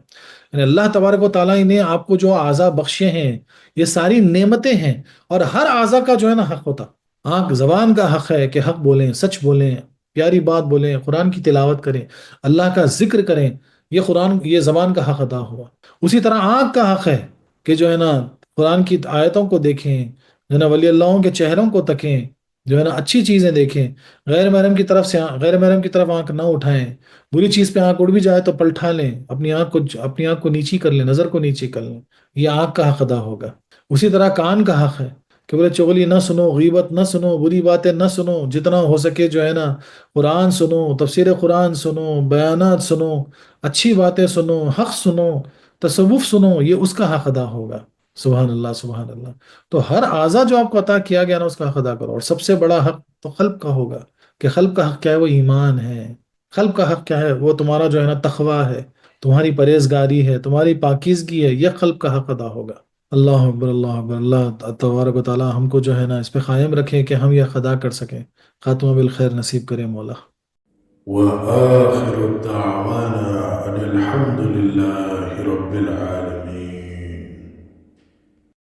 یعنی اللہ تبارک و تعالیٰ نے آپ کو جو اعضاء بخشے ہیں یہ ساری نعمتیں ہیں، اور ہر اعضاء کا جو ہے نا حق ہوتا. آنکھ زبان کا حق ہے کہ حق بولیں، سچ بولیں، پیاری بات بولیں، قرآن کی تلاوت کریں، اللہ کا ذکر کریں. یہ زبان کا حق ادا ہوا. اسی طرح آنکھ کا حق ہے کہ جو ہے نا قرآن کی آیتوں کو دیکھیں، جو ہے نا ولی اللہ کے چہروں کو تکیں، جو ہے نا اچھی چیزیں دیکھیں. غیر محرم کی طرف آنکھ نہ اٹھائیں. بری چیز پہ آنکھ اڑ بھی جائے تو پلٹا لیں، اپنی آنکھ کو نیچی کر لیں، نظر کو نیچی کر لیں. یہ آنکھ کا حق ادا ہوگا. اسی طرح کان کا حق ہے کہ بولے چغلی نہ سنو، غیبت نہ سنو، بری باتیں نہ سنو، جتنا ہو سکے جو ہے نا قرآن سنو، تفسیر قرآن سنو، بیانات سنو، اچھی باتیں سنو، حق سنو، تصوف سنو. یہ اس کا حق ادا ہوگا. سبحان اللہ سبحان اللہ. تو ہر اعضا جو آپ کو عطا کیا گیا نا اس کا حق ادا کرو. اور سب سے بڑا حق تو قلب کا ہوگا کہ قلب کا حق کیا ہے؟ وہ ایمان ہے. قلب کا حق کیا ہے؟ وہ تمہارا جو ہے نا تقوی ہے، تمہاری پرہیزگاری ہے، تمہاری پاکیزگی ہے. یہ قلب کا حق ادا ہوگا. اللہ اکبر اللہ اکبر. اللہ تبارک و تعالی ہم کو جو ہے نا اس پہ قائم رکھے کہ ہم یہ حق ادا کر سکیں. خاتمہ بالخیر نصیب کرے مولا. وآخر دعوانا أن الحمد لله رب العالمين.